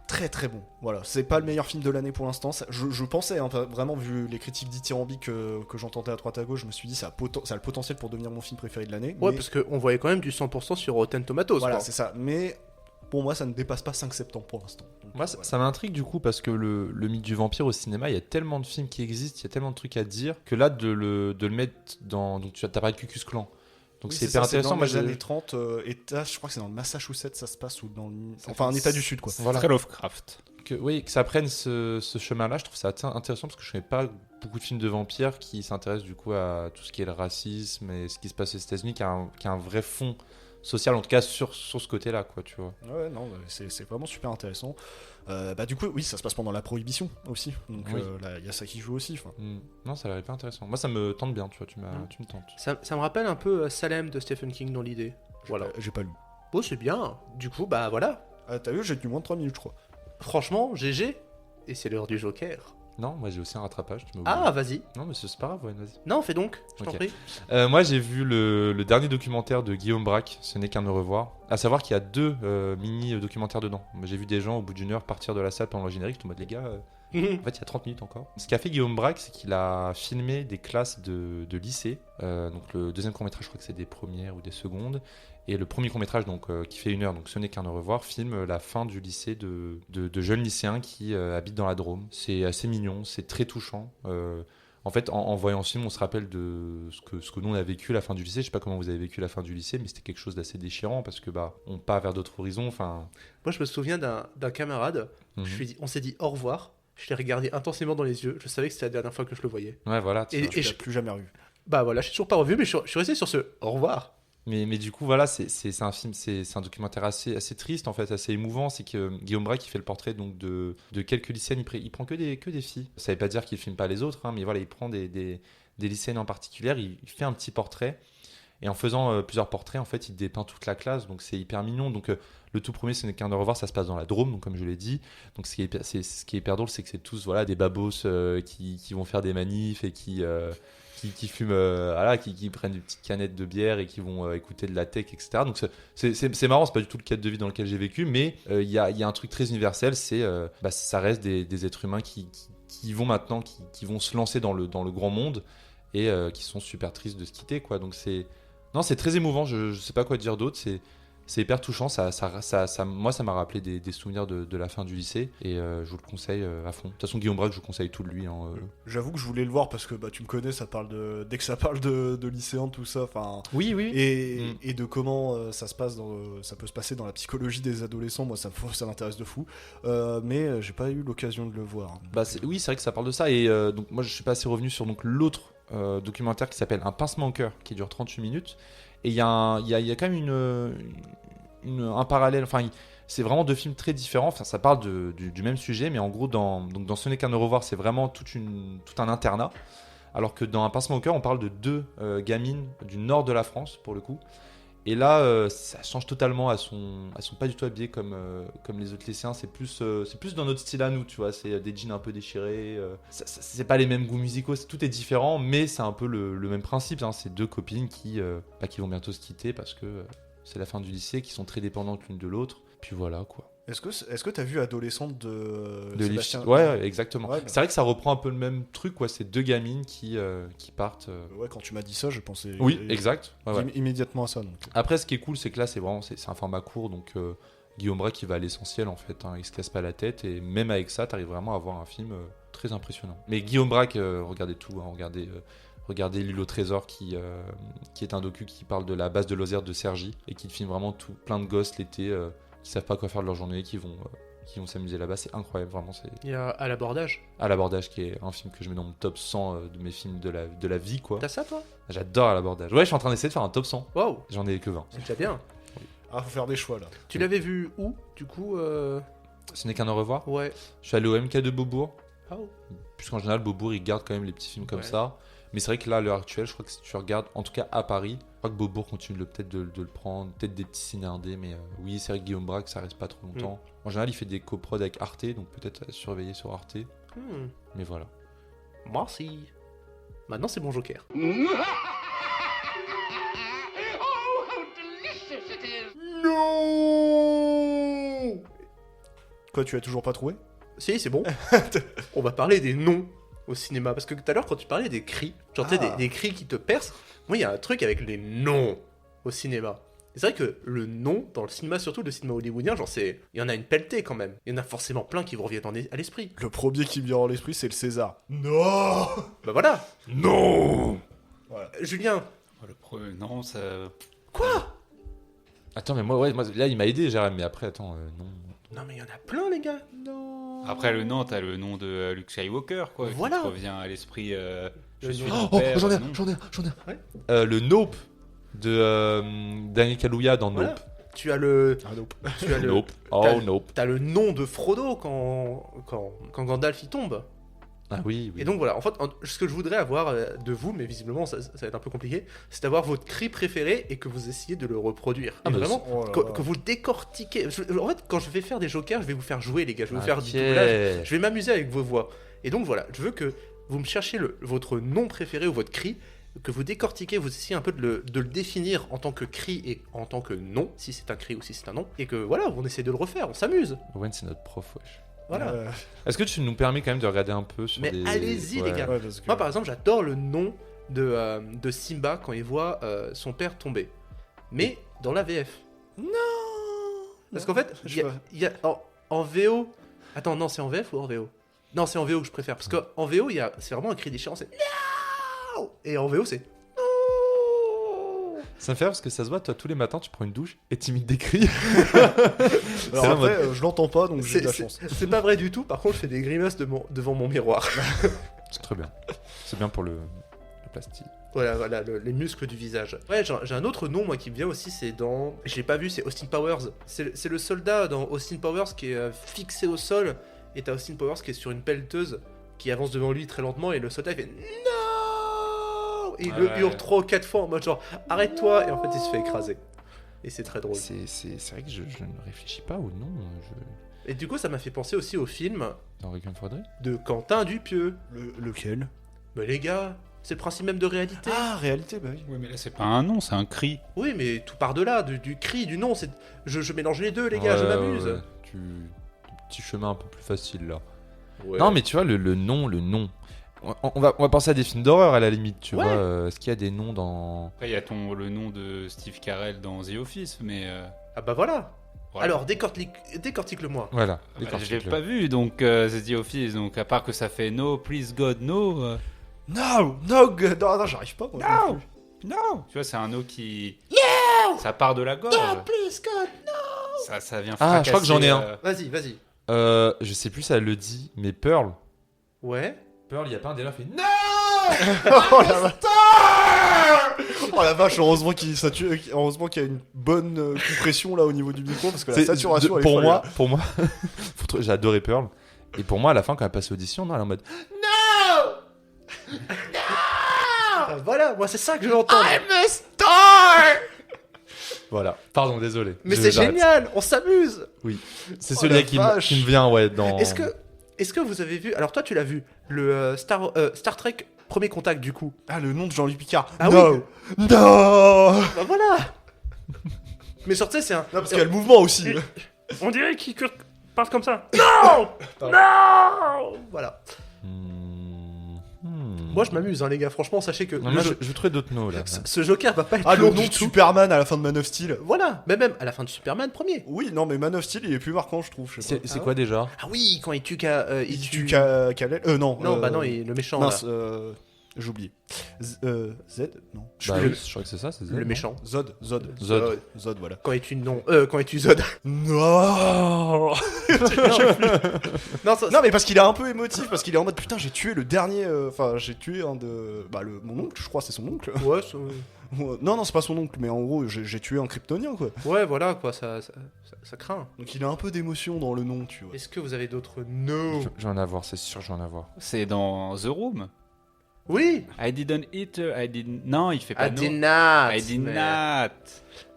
très très bon. Voilà, c'est pas le meilleur film de l'année pour l'instant. Je pensais, hein, vraiment, vu les critiques dithyrambiques que j'entendais à droite à gauche, je me suis dit ça a le potentiel pour devenir mon film préféré de l'année. Ouais, mais... parce qu'on voyait quand même du 100% sur Rotten Tomatoes. Voilà, quoi. c'est ça. Mais pour moi, ça ne dépasse pas 5 septembre pour l'instant. Donc, Moi, voilà. ça m'intrigue du coup parce que le mythe du vampire au cinéma, il y a tellement de films qui existent, il y a tellement de trucs à dire que là, de le mettre dans. Donc, tu as parlé de Ku Klux Klan. Donc Oui, c'est ça, hyper intéressant. Dans Moi, les années 30, État, je crois que c'est dans le Massachusetts, ça se passe, ou dans enfin un État du Sud, quoi. Voilà. Très Lovecraft. Que ça prenne ce chemin-là, je trouve ça intéressant parce que je connais pas beaucoup de films de vampires qui s'intéressent du coup à tout ce qui est le racisme et ce qui se passe aux États-Unis, qui a un vrai fond social, en tout cas sur ce côté-là, quoi, tu vois. Ouais, non, c'est vraiment super intéressant. Du coup, oui, ça se passe pendant la Prohibition aussi. Donc Oui. là, il y a ça qui joue aussi. Non, ça a l'air hyper intéressant. Moi, ça me tente bien, tu vois, tu me tentes. Ça me rappelle un peu Salem de Stephen King dans l'idée. Voilà. J'ai pas lu. Oh, c'est bien. Du coup, bah voilà. Ah, t'as vu, j'ai tenu moins de 3 minutes, je crois. Franchement, GG. Et c'est l'heure du Joker. Non, moi j'ai aussi un rattrapage. Tu m'as Ah, oublié. vas-y. Non, mais c'est pas grave, ouais, vas-y. Non, fais donc. Je t'en Ok. prie. Moi, j'ai vu le dernier documentaire de Guillaume Braque, Ce n'est qu'un au revoir. À savoir qu'il y a 2 mini-documentaires dedans. J'ai vu des gens au bout d'une heure partir de la salle pendant le générique, tout en mode les gars. En fait, il y a 30 minutes encore. Ce qu'a fait Guillaume Braque, c'est qu'il a filmé des classes de lycée. Donc le deuxième court-métrage, je crois que c'est des premières ou des secondes. Et le premier court-métrage, donc, qui fait 1 heure, donc Ce n'est qu'un au revoir, filme la fin du lycée de jeunes lycéens qui habitent dans la Drôme. C'est assez mignon, c'est très touchant. En fait, en voyant ce film, on se rappelle de ce que nous on a vécu à la fin du lycée. Je sais pas comment vous avez vécu la fin du lycée, mais c'était quelque chose d'assez déchirant parce que on part vers d'autres horizons. Enfin, Moi, je me souviens d'un camarade. On s'est dit au revoir. Je l'ai regardé intensément dans les yeux. Je savais que c'était la dernière fois que je le voyais. ouais, voilà. tu Et- vois. Je l'ai plus jamais revu. Bah voilà, je suis toujours pas revu, mais je suis resté sur ce au revoir. Mais du coup, voilà, c'est un film, c'est un documentaire assez triste en fait, assez émouvant. C'est que Guillaume Braque, il fait le portrait donc de quelques lycéennes. Il prend que des filles. Ça veut pas dire qu'il filme pas les autres, hein, mais voilà, il prend des lycéennes en particulier. Il fait un petit portrait. Et en faisant plusieurs portraits, en fait, il dépeint toute la classe. Donc c'est hyper mignon. Donc le tout premier, Ce n'est qu'un au revoir, ça se passe dans la Drôme, donc comme je l'ai dit. Donc ce qui est hyper drôle, c'est que c'est tous voilà des babos qui vont faire des manifs et qui fument, qui prennent des petites canettes de bière et qui vont écouter de la tech, etc. Donc c'est marrant, c'est pas du tout le cadre de vie dans lequel j'ai vécu, mais il y a un truc très universel, c'est ça reste des êtres humains qui vont maintenant, qui vont se lancer dans le grand monde et qui sont super tristes de se quitter, quoi. Donc c'est très émouvant, je sais pas quoi dire d'autre, c'est hyper touchant, moi ça m'a rappelé des souvenirs de la fin du lycée et je vous le conseille à fond. De toute façon, Guillaume Braque, je vous conseille tout de lui. J'avoue que je voulais le voir parce que tu me connais, dès que ça parle de lycéens, tout ça, enfin. Oui. Et de comment ça peut se passer dans la psychologie des adolescents, moi ça m'intéresse de fou. Mais j'ai pas eu l'occasion de le voir. Oui, c'est vrai que ça parle de ça et donc moi je suis pas assez revenu sur donc l'autre documentaire qui s'appelle Un pincement au cœur qui dure 38 minutes et il y a quand même un parallèle, enfin c'est vraiment 2 films très différents, enfin ça parle du même sujet, mais en gros dans Ce n'est qu'un au revoir, c'est vraiment tout un internat, alors que dans Un pincement au cœur on parle de 2 gamines du nord de la France pour le coup. Et là, ça change totalement. Elles sont pas du tout habillées comme les autres lycéens. C'est plus dans notre style à nous, tu vois. C'est des jeans un peu déchirés. C'est pas les mêmes goûts musicaux. Tout est différent, mais c'est un peu le même principe. Hein. C'est 2 copines qui vont bientôt se quitter parce que c'est la fin du lycée, qui sont très dépendantes l'une de l'autre. Puis voilà, quoi. Est-ce que t'as vu Adolescente de Sébastien... Sébastien Ouais, exactement. Ouais, c'est vrai que ça reprend un peu le même truc, quoi. C'est 2 gamines qui partent. Ouais, quand tu m'as dit ça, je pensais. Oui, exact. Ouais. Immédiatement à ça. Donc. Après, ce qui est cool, c'est que là, c'est un format court, donc Guillaume Braque, il va à l'essentiel en fait. Hein, il se casse pas la tête, et même avec ça, t'arrives vraiment à avoir un film très impressionnant. Mais Guillaume Braque, regardez tout, hein, regardez L'île au trésor, qui est un docu qui parle de la base de Lozère de Cergy et qui filme vraiment plein de gosses l'été qui savent pas quoi faire de leur journée, qui vont s'amuser là-bas. C'est incroyable, vraiment. Il y a À l'abordage. À l'abordage, qui est un film que je mets dans mon top 100 de mes films de la vie, quoi. T'as ça, toi? J'adore À l'abordage. Ouais, je suis en train d'essayer de faire un top 100. Waouh, J'en ai que 20. c'est déjà bien. Ah, faut faire des choix là. Tu l'avais vu où, du coup Ce n'est qu'un au revoir. Ouais. Je suis allé au MK de Beaubourg, Oh. puisqu'en général, Beaubourg, ils gardent quand même les petits films comme Ouais. ça. Mais c'est vrai que là, à l'heure actuelle, je crois que si tu regardes, en tout cas à Paris, je crois que Beaubourg continue peut-être de le prendre, peut-être des petits ciné indés, mais oui, c'est vrai que Guillaume Braque, ça reste pas trop longtemps. En général, il fait des coprods avec Arte, donc peut-être surveiller sur Arte. Mais voilà. Merci. Maintenant, c'est mon Joker. Non. Quoi, tu as toujours pas trouvé? Si, c'est bon. On va parler des noms au cinéma. Parce que tout à l'heure, quand tu parlais des cris, genre tu sais, des cris qui te percent, moi, il y a un truc avec les noms au cinéma. Et c'est vrai que le nom, dans le cinéma, surtout le cinéma hollywoodien, genre il y en a une pelletée quand même. Il y en a forcément plein qui vous reviennent à l'esprit. Le premier qui me vient à l'esprit, c'est le César. Non. Bah voilà. Non. Voilà. Julien, Non, ça. Attends, mais moi, là, il m'a aidé, Jérém, mais après, attends, non. Non, mais il y en a plein, les gars. Non. Après le nom, t'as le nom de Luke Skywalker, quoi. Voilà. Qui te revient à l'esprit. Je suis nom. ton père, j'en ai non. un. Ouais. Le Nope de Daniel Kaluuya dans Voilà. Nope. Tu as le. Nope. Tu as le. Nope. Oh, t'as- Nope. T'as le nom de Frodo quand Gandalf y tombe. Ah oui. Et donc voilà, en fait, ce que je voudrais avoir de vous, mais visiblement ça va être un peu compliqué, c'est d'avoir votre cri préféré et que vous essayez de le reproduire. Ah, Et bah, vraiment, Oh là que, là. que vous le décortiquez. En fait, quand je vais faire des jokers, je vais vous faire jouer, les gars. Je vais vous faire du Ok. doublage. Je vais m'amuser avec vos voix. Et donc voilà, je veux que vous me cherchiez votre nom préféré ou votre cri, que vous décortiquez, vous essayez un peu de le définir en tant que cri et en tant que nom, si c'est un cri ou si c'est un nom, et que voilà, on essaie de le refaire, on s'amuse. Owen, c'est notre prof, wesh. Voilà. Est-ce que tu nous permets quand même de regarder un peu sur Mais des... allez-y, les gars. Ouais, parce que- Moi, par exemple, j'adore le nom de Simba quand il voit son père tomber. Mais dans la VF. Non. Parce qu'en fait, Je sais pas. il y a en VO. Attends, non, c'est en VF ou en VO? Non, c'est en VO que je préfère. Parce qu'en VO, c'est vraiment un cri déchirant. C'est non. Et en VO, c'est non. Ça me fait rire parce que ça se voit, toi, tous les matins, tu prends une douche et t'imites des cris. Alors là, après, je l'entends pas, donc j'ai de la C'est chance. c'est pas vrai du tout. Par contre, je fais des grimaces devant mon miroir. C'est très bien. C'est bien pour le plastique. Voilà, les muscles du visage. Ouais, j'ai un autre nom, moi, qui me vient aussi, c'est dans... Je l'ai pas vu, c'est Austin Powers. C'est le soldat dans Austin Powers qui est fixé au sol, et t'as Austin Powers qui est sur une pelleteuse, qui avance devant lui très lentement, et le soldat, il fait « Non !» Et il le hurle 3 ou 4 fois en mode genre « Arrête-toi !» Et en fait, il se fait écraser. Et c'est très drôle. C'est vrai que je ne réfléchis pas au nom Et du coup, ça m'a fait penser aussi au film dans Requiem for a Dream. de Quentin Dupieux. Lequel? Mais les gars, c'est le principe même de réalité. Ah, réalité, bah oui. Oui, mais là, c'est pas un nom, c'est un cri. Oui, mais tout par delà, du cri, du nom, je mélange les deux, les gars, je m'amuse. Ouais. Petit chemin un peu plus facile là. Ouais. Non, mais tu vois, le nom. On va penser à des films d'horreur à la limite, tu Ouais. vois. Est-ce qu'il y a des noms dans. Après, il y a le nom de Steve Carell dans The Office, mais. Ah bah voilà. Voilà. Alors, décortique-le-moi. Voilà. Je l'ai décortique-le. pas vu, donc c'est The Office, donc à part que ça fait No, please God, no. Non, j'arrive pas. Moi, non plus. Non. Tu vois, c'est un no qui. Ça part de la gorge. Please, God. Ça vient Ah, je crois que j'en ai un. fracasser, Vas-y. Je sais plus, ça le dit, mais Pearl. Ouais. Pearl, il y a pas un délire fait. Non. Oh la vache. Oh la vache, heureusement qu'il y a une bonne compression là au niveau du micro parce que la saturation elle est pour folle, moi, là. pour moi, j'ai adoré Pearl. Et pour moi, à la fin, quand elle passe l'audition, non, elle est en mode. Ah, voilà, moi c'est ça que je veux entendre. Voilà. Pardon, désolé. Mais c'est J'arrête. génial, on s'amuse. C'est Oh celui-là la qui vache. me vient, ouais, dans. Est-ce que vous avez vu... Alors toi, tu l'as vu, le Star Trek Premier Contact, du coup. Ah, le nom de Jean-Luc Picard. Ah non. Non. Bah voilà. Mais sortez, c'est un... Non, parce qu'il y a le mouvement aussi. On dirait qu'il parle comme ça. Non. Non. Voilà. Moi, je m'amuse, hein, les gars. Franchement, sachez que Non, le moi, jeu- je trouverais d'autres mots là. ce Joker va pas être Ah, le long nom du de tout. Superman à la fin de Man of Steel. Voilà, mais même à la fin de Superman premier. Oui, non, mais Man of Steel il est plus marquant, je trouve. Je sais pas. C'est quoi déjà? Ah oui, quand il tue Il tue Kal-El. Non. Non, bah non, le méchant Mince, là. j'ai oublié. Z Non. Bah le- oui, je crois que c'est ça, c'est Le méchant. Zod, voilà. Quand il tue non. Quand il tue Zod. Non. Non, ça- Non, mais parce qu'il est un peu émotif, parce qu'il est en mode putain, j'ai tué le dernier. Enfin, j'ai tué un de. Bah, mon oncle, je crois, c'est son oncle. Ouais, Non, c'est pas son oncle, mais en gros, j'ai tué un kryptonien, quoi. ouais, voilà quoi, ça craint. Donc il a un peu d'émotion dans le nom, tu vois. Est-ce que vous avez d'autres no? Je vais en avoir, c'est sûr, je vais en avoir. C'est dans The Room. Oui. I didn't eat her, I didn't. Non, il fait pas I no. did not. I did mais- not.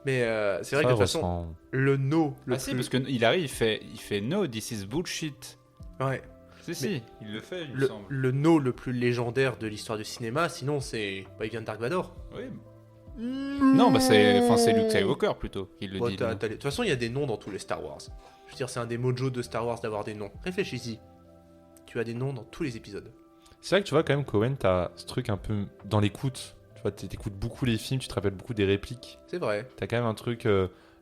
Mais c'est vrai que de toute façon, le no, le Ah si, plus... parce qu'il arrive, il fait no, this is bullshit. Ouais. Si, il le fait, il me Le, semble. le no le plus légendaire de l'histoire du cinéma, sinon c'est... Bah, il vient de Dark Vador. Oui. Non, bah c'est Luke Skywalker plutôt qui le Bon, dit. de non. toute façon, il y a des noms dans tous les Star Wars. Je veux dire, c'est un des mojos de Star Wars d'avoir des noms. Réfléchis-y. Tu as des noms dans tous les épisodes. C'est vrai que tu vois, quand même, Cohen, t'as ce truc un peu dans l'écoute. Tu vois, t'écoutes beaucoup les films, tu te rappelles beaucoup des répliques. C'est vrai. T'as quand même un truc.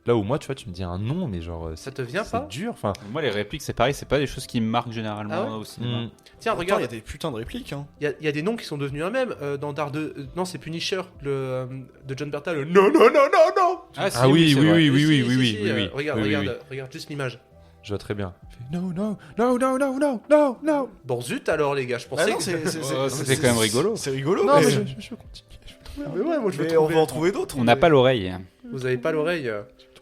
Là où moi, tu vois, tu me dis un nom, mais genre. Ça te vient pas? C'est dur. Enfin, Moi, les répliques, c'est pareil, c'est pas des choses qui me marquent généralement Ah ouais au cinéma. Tiens, Pourtant, regarde, il y a des putains de répliques. Hein. il y a des noms qui sont devenus un même. Dans Dark 2, non, c'est Punisher, de John Berta, le non, non, non, non, non. Si, Ah oui, c'est oui, vrai. oui, Si, oui, si, oui, si, oui, si, oui, oui. Regarde, Oui, regarde, oui. regarde juste l'image. Je vois très bien. Il fait, No, no, no, no, no, no, no, no. Bon, zut alors, les gars, je Ah pensais non, que. C'était quand même rigolo. C'est rigolo. Non, mais, mais Je veux continuer. Mais ouais, moi je veux mais on trouver. va en trouver d'autres. On n'a pas l'oreille. Vous avez pas l'oreille,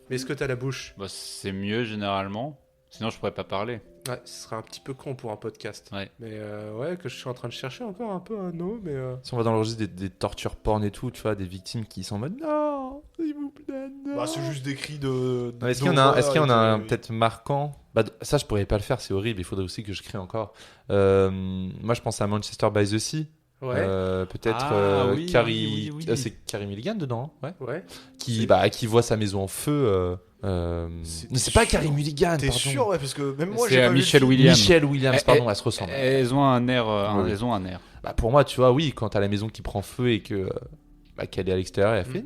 mais est-ce que t'as la bouche? Bah, c'est mieux généralement. Sinon, je pourrais pas parler. Ouais, ce serait un petit peu con pour un podcast. Ouais. Mais ouais, que je suis en train de chercher encore un peu un nom, mais. Si on va dans le registre des tortures porn et tout, tu vois, des victimes qui sont en mode non, s'il vous plaît, non. Bah, c'est juste des cris de. Non, est-ce qu'il y en a un peut-être marquant? Bah, ça, je pourrais pas le faire, c'est horrible. Il faudrait aussi que je crée encore. Moi, je pense à Manchester by the Sea. Ouais. Peut-être Ah, oui, Carrie. oui, oui. C'est Carrie Mulligan dedans, hein, ouais. Ouais. Qui voit sa maison en feu. Mais c'est pas sûr. Carrie Mulligan. T'es pardon. sûr, ouais, parce que même moi, C'est j'ai pas vu Michelle le film. Williams. Michelle Williams, Eh, pardon, eh, elle se ressemble. Elles ont un air. Oui. Elles ont un air. Bah, pour moi, tu vois, oui, quand t'as la maison qui prend feu et que qu'elle est à l'extérieur, elle fait.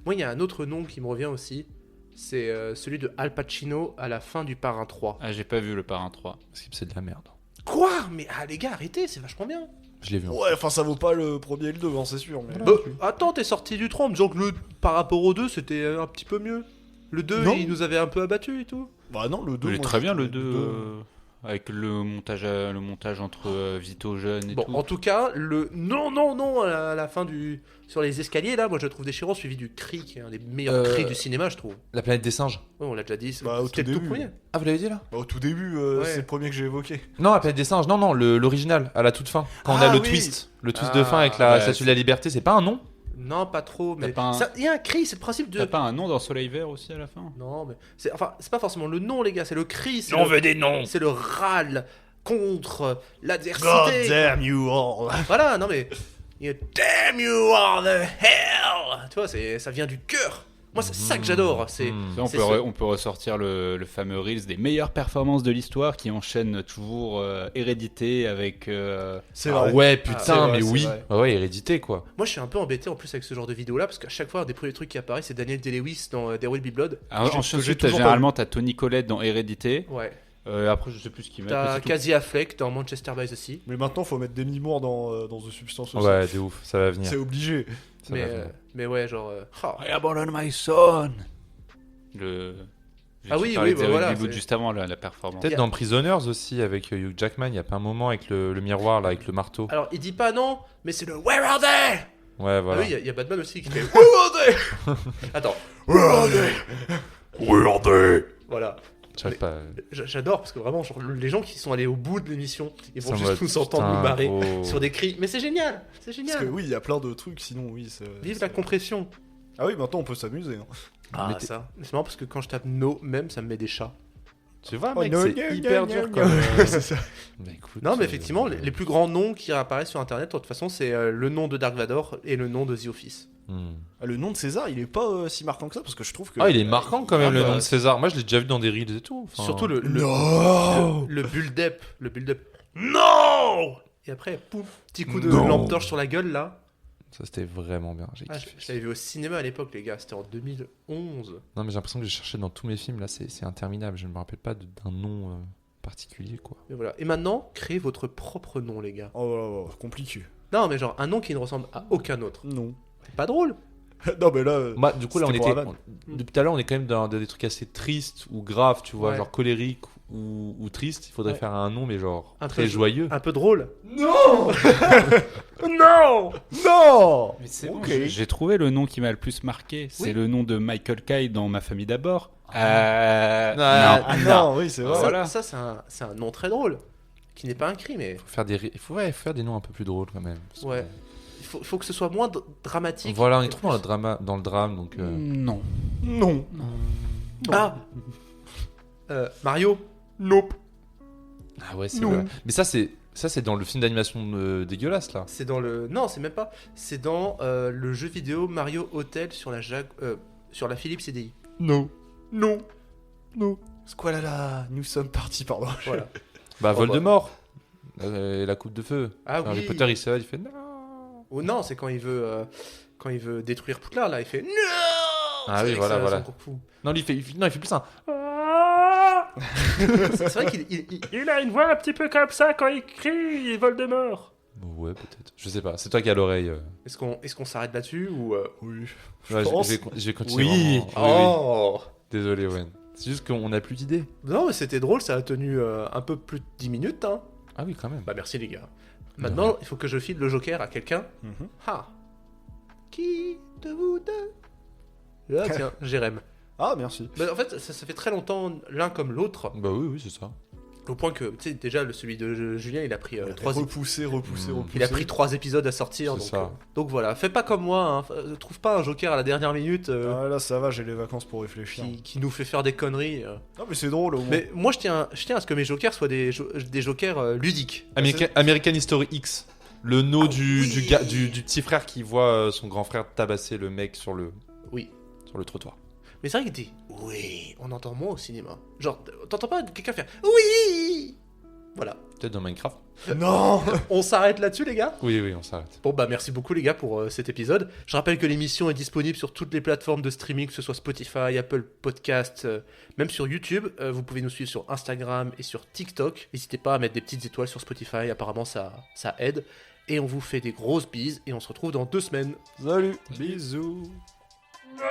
Moi, il y a un autre nom qui me revient aussi. C'est celui de Al Pacino à la fin du Parrain 3. Ah, j'ai pas vu le Parrain 3. Parce que c'est de la merde. Quoi? Mais les gars, arrêtez, c'est vachement bien. Je l'ai vu. Ouais, enfin, ça vaut pas le premier et le 2, hein, c'est sûr. Mais... Bah, attends, t'es sorti du 3 en me disant que par rapport au 2, c'était un petit peu mieux. Le 2, Non. il nous avait un peu abattu et tout. Bah, non, le 2. Il est moi, très je bien trouve le 2. Avec le montage entre Vito jeune et Bon, tout. en tout cas, le non à la fin sur les escaliers là, moi je le trouve déchirant, suivi du cri qui est un des meilleurs cris du cinéma, je trouve. La planète des singes. Ouais, on l'a déjà dit. Bah, au C'était tout le tout début. premier. Ah, vous l'avez dit là? Bah, au tout début, Ouais. c'est le premier que j'ai évoqué. Non, la planète des singes. Non, l'original, à la toute fin. Quand on a Ah, le oui. twist. Le twist Ah, de fin avec la ouais, statue de la liberté, c'est pas un nom? Non, pas trop, mais T'as pas un- il y a un cri, c'est le principe de. T'as pas un nom dans Soleil Vert aussi à la fin? Non, mais c'est pas forcément le nom, les gars, c'est le cri. des noms. C'est le râle contre God l'adversité. damn you all. Voilà, non mais. Damn you all the hell. Tu vois, ça vient du cœur. Moi, c'est ça que j'adore. C'est. Ça, on, c'est peut ce- on peut ressortir le fameux Reels des meilleures performances de l'histoire qui enchaînent toujours Hérédité avec. C'est Ah vrai. ouais, c'est putain, vrai, mais c'est oui. vrai. Ah ouais, hérédité quoi. Moi, je suis un peu embêté en plus avec ce genre de vidéo-là parce qu'à chaque fois, un des premiers trucs qui apparaît, c'est Daniel Day-Lewis dans There Will Be Blood. Ensuite, toujours généralement, t'as Tony Collette dans Hérédité. Ouais. Après, je sais plus ce qu'il met. T'as c'est tout. Casey Affleck dans Manchester by the Sea. Mais maintenant, faut mettre Demi Moore dans The Substance aussi. Ouais, de ouf, ça va venir. C'est obligé. Ça va venir. Mais ouais, genre. I abandon my son. Ah oui, tu parlais oui, de bah There Will voilà, Be Blood c'est- juste avant la performance. Peut-être dans Prisoners aussi avec Hugh Jackman, il y a pas un moment avec le miroir là, avec le marteau. Alors, il dit pas non, mais c'est le Where are they? Ouais, voilà. Ah oui, il y a Batman aussi qui fait Where are they? Attends. Where are they? Where are they? Voilà. J'arrive pas. J'adore parce que vraiment, genre, les gens qui sont allés au bout de l'émission, ils vont en juste mode, nous entendre putain, nous marrer gros. sur des cris. Mais c'est génial, c'est Parce génial. que oui, il y a plein de trucs, sinon oui. Vive la compression. Ah oui, maintenant on peut s'amuser. Hein. Ah, Mais t'es- ça. Mais c'est marrant parce que quand je tape no, même, ça me met des chats. Tu vois, Oh, mec, no, c'est no, hyper no, dur no, comme. no. C'est ça. Bah, écoute, Non, mais effectivement, les plus grands noms qui apparaissent sur internet, de toute façon, c'est le nom de Dark Vador et le nom de The Office. Ah, le nom de César, il est pas si marquant que ça parce que je trouve que. Ah, il est marquant quand même Ah, le bah, nom de César. Moi, je l'ai déjà vu dans des reels et tout. Enfin, Surtout le Non. build-up. Le build-up. Non. Et après, pouf, petit coup de Non. lampe torche sur la gueule, là. Ça, c'était vraiment bien. J'ai Ah, kiffé. je l'avais vu au cinéma à l'époque, les gars. C'était en 2011. Non, mais j'ai l'impression que j'ai cherché dans tous mes films. Là, c'est interminable. Je ne me rappelle pas d'un nom particulier, quoi. Et voilà. Et maintenant, créez votre propre nom, les gars. Oh, compliqué. Non, mais genre un nom qui ne ressemble à aucun autre. Non. C'est pas drôle. Non, mais là. Moi, du coup, là, on C'était pour était. la vanne. Depuis tout à l'heure, on est quand même dans des trucs assez tristes ou graves, tu vois, Ouais. genre colérique ou triste. Il faudrait Ouais. faire un nom, mais genre Un très peu joyeux. Un peu drôle. Non. Non. Non. Mais c'est Ok. bon, j'ai trouvé le nom qui m'a le plus marqué. C'est Oui. le nom de Michael Caine dans Ma famille d'abord. Ah non, oui, c'est vrai. Ça, Voilà. ça, c'est un nom très drôle. Qui n'est pas un cri, mais. Faut faire il faut faire des noms un peu plus drôles quand même. parce que- Ouais. Il faut que ce soit moins dramatique. Voilà, on est Et trop dans le drame, donc. Non. Non. Ah Mario. Nope. Ah ouais, c'est Non. vrai. Mais ça, c'est dans le film d'animation dégueulasse là. C'est dans le. Non, c'est même pas. C'est dans le jeu vidéo Mario Hotel sur la sur la Philips CDI. Non. Non. Non. Squalala, nous sommes partis, pardon. Voilà. Bah, Oh, Voldemort. La coupe de feu. Ah Harry oui. Potter, il se il fait non. Ou non, c'est quand il veut. quand il veut détruire Poudlard, là, il fait non. Ah C'est oui, vrai que voilà, ça, voilà. c'est encore fou. Non, lui, il fait plus ça. C'est vrai qu'il Il a une voix un petit peu comme ça quand il crie Voldemort. Ouais, peut-être. Je sais pas. C'est toi qui as l'oreille. Est-ce qu'on s'arrête là-dessus ou Oui. Ouais, pense. je vais continuer. Oui. vraiment. Oh. Désolé, Owen. C'est juste qu'on n'a plus d'idées. Non, mais c'était drôle, ça a tenu un peu plus de 10 minutes. Hein. Ah oui, quand même. Bah merci les gars. Maintenant, il faut que je file le Joker à quelqu'un. Mhm. Ah. Qui de vous deux? Là, tiens, Jérém. Ah, merci. Bah, en fait, ça fait très longtemps l'un comme l'autre, Bah oui, c'est ça. au point que, tu sais, déjà, celui de Julien, il a pris trois Repoussé. Il a pris 3 épisodes à sortir, C'est donc, ça. Donc voilà, fais pas comme moi, hein. Trouve pas un Joker à la dernière minute Ah, là, ça va, j'ai les vacances pour réfléchir. qui nous fait faire des conneries. Non, mais c'est drôle au moins. Mais moi, je tiens à ce que mes Jokers soient des Jokers ludiques. American History X. Le nom du petit frère qui voit son grand frère tabasser le mec sur le trottoir. Mais c'est vrai qu'il dit oui, on entend moins au cinéma. Genre, t'entends pas quelqu'un faire oui. Voilà. Peut-être dans Minecraft. Non. On s'arrête là-dessus, les gars. Oui, on s'arrête. Bon bah merci beaucoup les gars pour cet épisode. Je rappelle que l'émission est disponible sur toutes les plateformes de streaming, que ce soit Spotify, Apple Podcasts, même sur YouTube. Vous pouvez nous suivre sur Instagram et sur TikTok. N'hésitez pas à mettre des petites étoiles sur Spotify, apparemment ça aide. Et on vous fait des grosses bises et on se retrouve dans 2 semaines. Salut. Bisous. Non.